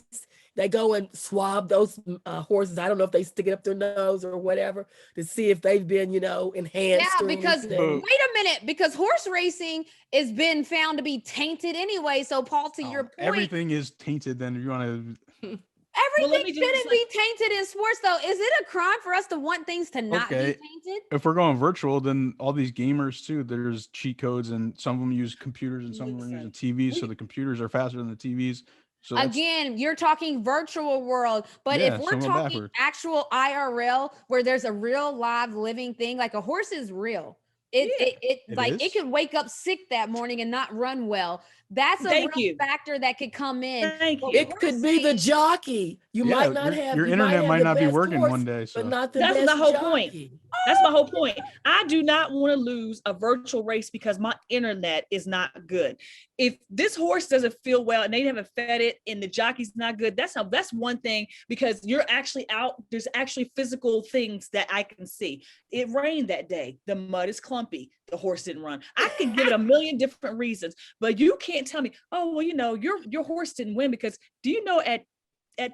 they go and swab those horses. I don't know if they stick it up their nose or whatever to see if they've been, enhanced. Yeah, because wait a minute, because horse racing has been found to be tainted anyway. So, Paul, to your point, everything is tainted. Then you want to. Everything shouldn't be tainted in sports, though. Is it a crime for us to want things to not be tainted? If we're going virtual, then all these gamers too, there's cheat codes, and some of them use computers and some of them are using TVs. So the computers are faster than the TVs. So again, you're talking virtual world, but if we're talking actual IRL, where there's a real live living thing, like a horse is real. It can wake up sick that morning and not run well. That's a real factor that could come in. It could be the jockey. You might not have your internet might not be working one day. So but not the that's best the whole jockey. point. That's my whole point. I do not want to lose a virtual race because my internet is not good. If this horse doesn't feel well and they haven't fed it and the jockey's not good, that's one thing, because you're actually out. There's actually physical things that I can see. It rained that day. The mud is clumpy. The horse didn't run. I can give it a million different reasons, but you can't tell me, oh, well, your horse didn't win because do you know at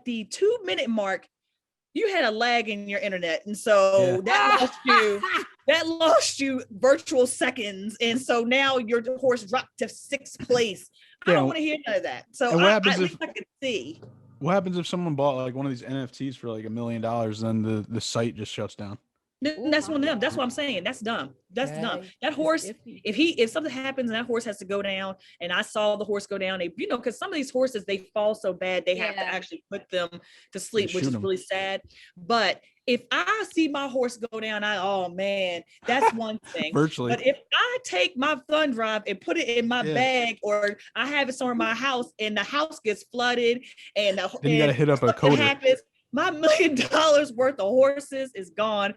the 2-minute mark, you had a lag in your internet. And so that lost you virtual seconds. And so now your horse dropped to 6th place. I don't want to hear none of that. So at least I can see. What happens if someone bought like one of these NFTs for like $1 million, then the site just shuts down? That's one of them. That's what I'm saying. That's dumb. That's dumb. That horse, if something happens and that horse has to go down, and I saw the horse go down, because some of these horses, they fall so bad, they have to actually put them to sleep, which is really sad. But if I see my horse go down, oh man, that's one thing. Virtually. But if I take my thumb drive and put it in my bag, or I have it somewhere in my house and the house gets flooded and then you got to hit up a coder. My $1 million worth of horses is gone.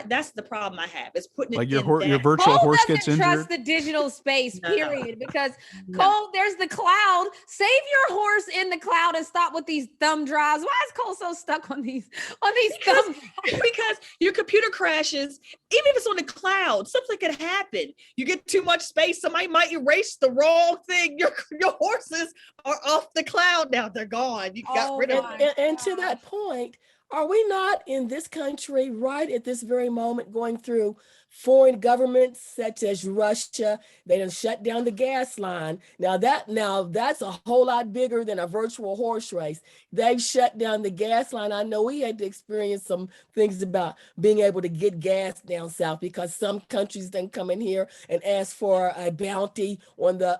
That's the problem I have. Is putting it like your virtual Cole horse gets injured. Trust the digital space, period. Because Cole, there's the cloud. Save your horse in the cloud and stop with these thumb drives. Why is Cole so stuck on these thumb drives? Because your computer crashes, even if it's on the cloud, something could happen. You get too much space, somebody might erase the wrong thing. Your horses are off the cloud now. They're gone. You got rid of them. And to that point, are we not in this country right at this very moment going through foreign governments such as Russia? They done shut down the gas line. Now that's a whole lot bigger than a virtual horse race. They've shut down the gas line. I know we had to experience some things about being able to get gas down south because some countries then come in here and ask for a bounty on the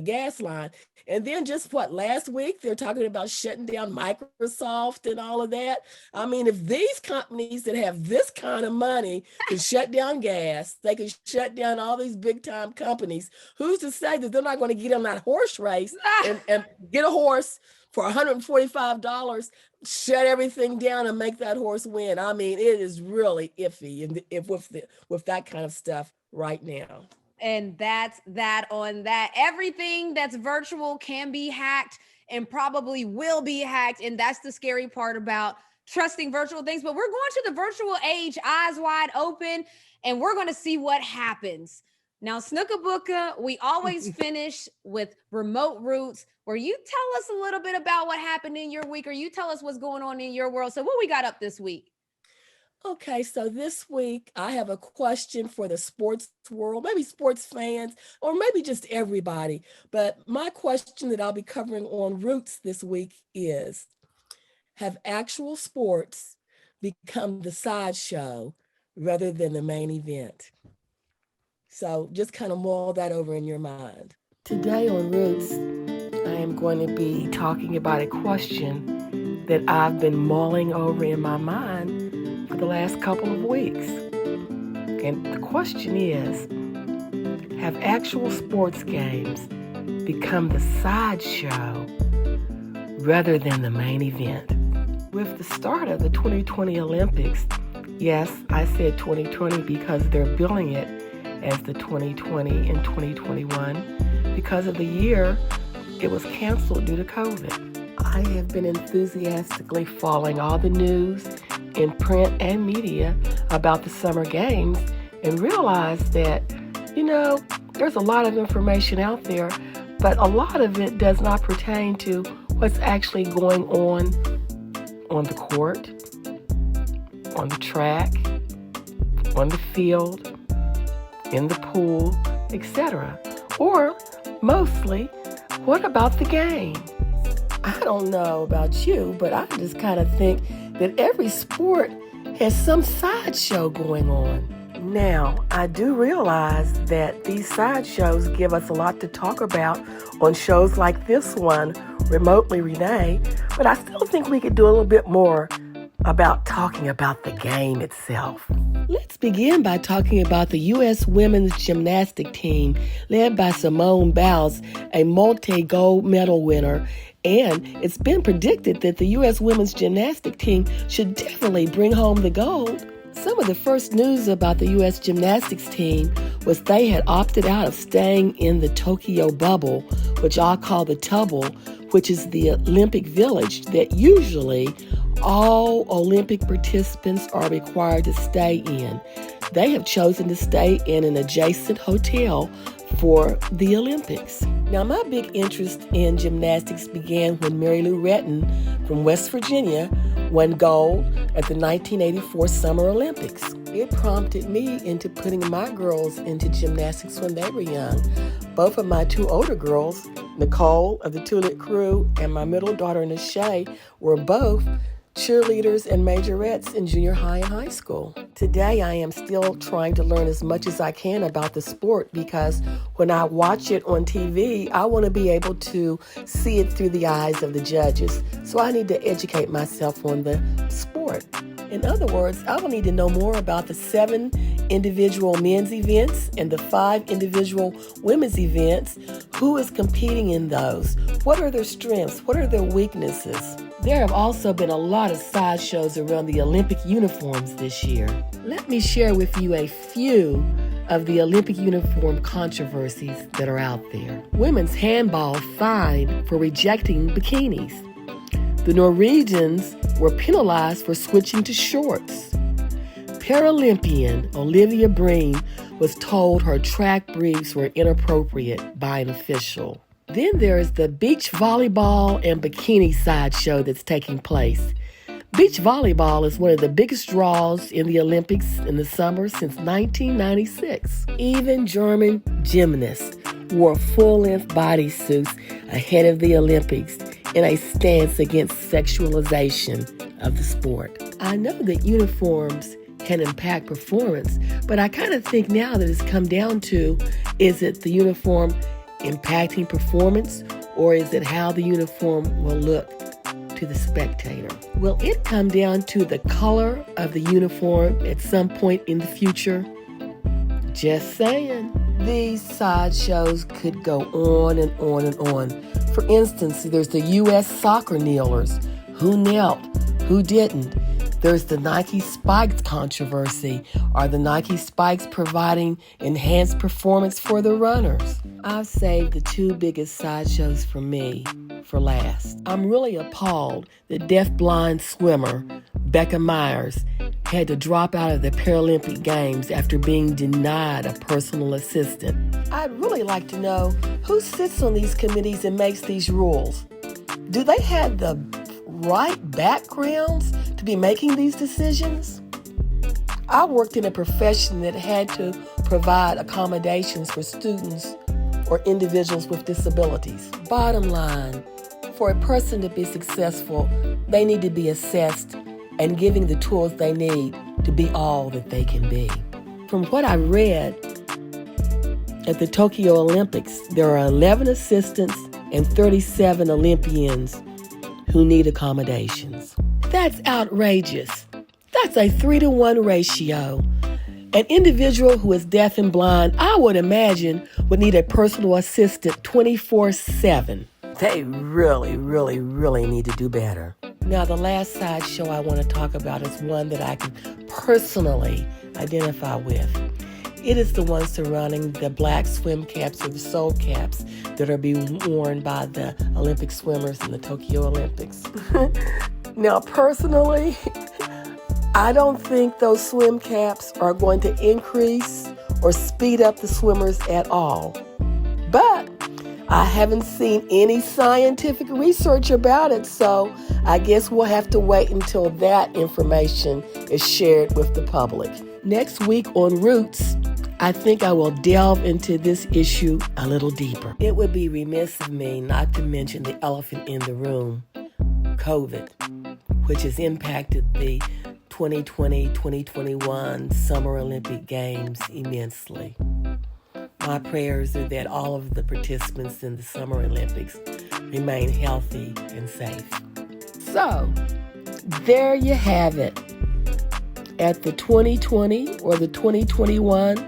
gas line. And then just last week, they're talking about shutting down Microsoft and all of that. I mean, if these companies that have this kind of money can shut down gas, they can shut down all these big time companies. Who's to say that they're not going to get on that horse race and get a horse for $145, shut everything down and make that horse win? I mean, it is really iffy with that kind of stuff right now. And that's that on that. Everything that's virtual can be hacked and probably will be hacked. And that's the scary part about trusting virtual things. But we're going to the virtual age, eyes wide open, and we're going to see what happens. Now, Snooka Booka, we always finish with remote roots, where you tell us a little bit about what happened in your week, or you tell us what's going on in your world. So what we got up this week? Okay, so this week I have a question for the sports world, maybe sports fans, or maybe just everybody. But my question that I'll be covering on Roots this week is, have actual sports become the sideshow rather than the main event? So just kind of mull that over in your mind. Today on Roots, I am going to be talking about a question that I've been mulling over in my mind for the last couple of weeks. And the question is, have actual sports games become the sideshow rather than the main event? With the start of the 2020 Olympics, yes, I said 2020 because they're billing it as the 2020 and 2021 because of the year it was canceled due to COVID. I have been enthusiastically following all the news in print and media about the Summer Games and realized that, there's a lot of information out there, but a lot of it does not pertain to what's actually going on the court, on the track, on the field, in the pool, etc. Or mostly, what about the game? I don't know about you, but I just kind of think that every sport has some sideshow going on. Now, I do realize that these sideshows give us a lot to talk about on shows like this one, Remotely Renee, but I still think we could do a little bit more about talking about the game itself. Let's begin by talking about the U.S. women's gymnastic team led by Simone Biles, a multi-gold medal winner And it's been predicted that the U.S. women's gymnastic team should definitely bring home the gold. Some of the first news about the U.S. gymnastics team was they had opted out of staying in the Tokyo bubble, which I'll call the Tubble, which is the Olympic village that usually all Olympic participants are required to stay in. They have chosen to stay in an adjacent hotel for the Olympics. Now, my big interest in gymnastics began when Mary Lou Retton from West Virginia won gold at the 1984 Summer Olympics. It prompted me into putting my girls into gymnastics when they were young. Both of my two older girls, Nicole of the Tulip Crew and my middle daughter, Nashay, were both cheerleaders and majorettes in junior high and high school. Today, I am still trying to learn as much as I can about the sport because when I watch it on TV, I want to be able to see it through the eyes of the judges. So I need to educate myself on the sport. In other words, I will need to know more about the 7 individual men's events and the 5 individual women's events. Who is competing in those? What are their strengths? What are their weaknesses? There have also been a lot of sideshows around the Olympic uniforms this year. Let me share with you a few of the Olympic uniform controversies that are out there. Women's handball fined for rejecting bikinis. The Norwegians were penalized for switching to shorts. Paralympian Olivia Breen was told her track briefs were inappropriate by an official. Then there is the beach volleyball and bikini sideshow that's taking place. Beach volleyball is one of the biggest draws in the Olympics in the summer since 1996. Even German gymnasts wore full-length bodysuits ahead of the Olympics in a stance against sexualization of the sport. I know that uniforms can impact performance, but I kind of think now that it's come down to, is it the uniform impacting performance, or is it how the uniform will look to the spectator? Will it come down to the color of the uniform at some point in the future? Just saying. These sideshows could go on and on and on. For instance, there's the U.S. soccer kneelers. Who knelt? Who didn't? There's the Nike Spikes controversy. Are the Nike Spikes providing enhanced performance for the runners? I've saved the 2 biggest sideshows for me for last. I'm really appalled that deafblind swimmer Becca Myers had to drop out of the Paralympic Games after being denied a personal assistant. I'd really like to know who sits on these committees and makes these rules. Do they have the right backgrounds to be making these decisions? I worked in a profession that had to provide accommodations for students or individuals with disabilities. Bottom line, for a person to be successful, they need to be assessed and given the tools they need to be all that they can be. From what I read, at the Tokyo Olympics, there are 11 assistants and 37 Olympians who need accommodations. That's outrageous. That's a 3-to-1 ratio. An individual who is deaf and blind, I would imagine, would need a personal assistant 24/7. They really, really, really need to do better. Now, the last sideshow I want to talk about is one that I can personally identify with. It is the one surrounding the black swim caps or the soul caps that are being worn by the Olympic swimmers in the Tokyo Olympics. Now, personally, I don't think those swim caps are going to increase or speed up the swimmers at all. But I haven't seen any scientific research about it, so I guess we'll have to wait until that information is shared with the public. Next week on Roots, I think I will delve into this issue a little deeper. It would be remiss of me not to mention the elephant in the room, COVID, which has impacted the 2020-2021 Summer Olympic Games immensely. My prayers are that all of the participants in the Summer Olympics remain healthy and safe. So, there you have it. At the 2020 or the 2021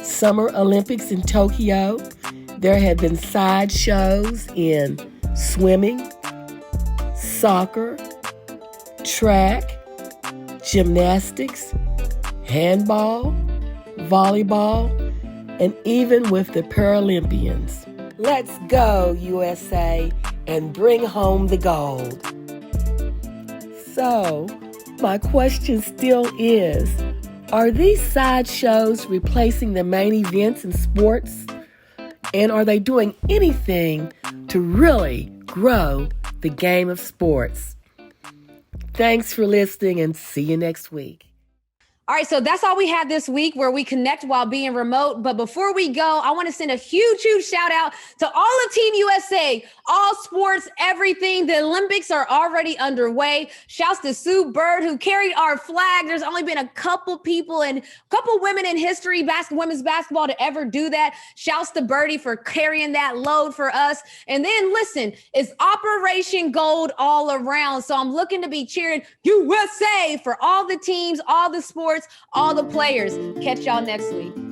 Summer Olympics in Tokyo, there have been sideshows in swimming, soccer, track, gymnastics, handball, volleyball, and even with the Paralympians. Let's go, USA, and bring home the gold. So, my question still is, are these sideshows replacing the main events in sports? And are they doing anything to really grow the game of sports? Thanks for listening and see you next week. All right, so that's all we had this week where we connect while being remote. But before we go, I want to send a huge, huge shout out to all of Team USA, all sports, everything. The Olympics are already underway. Shouts to Sue Bird, who carried our flag. There's only been a couple people and a couple women in history, women's basketball, to ever do that. Shouts to Birdie for carrying that load for us. And then listen, it's Operation Gold all around. So I'm looking to be cheering USA for all the teams, all the sports, all the players. Catch y'all next week.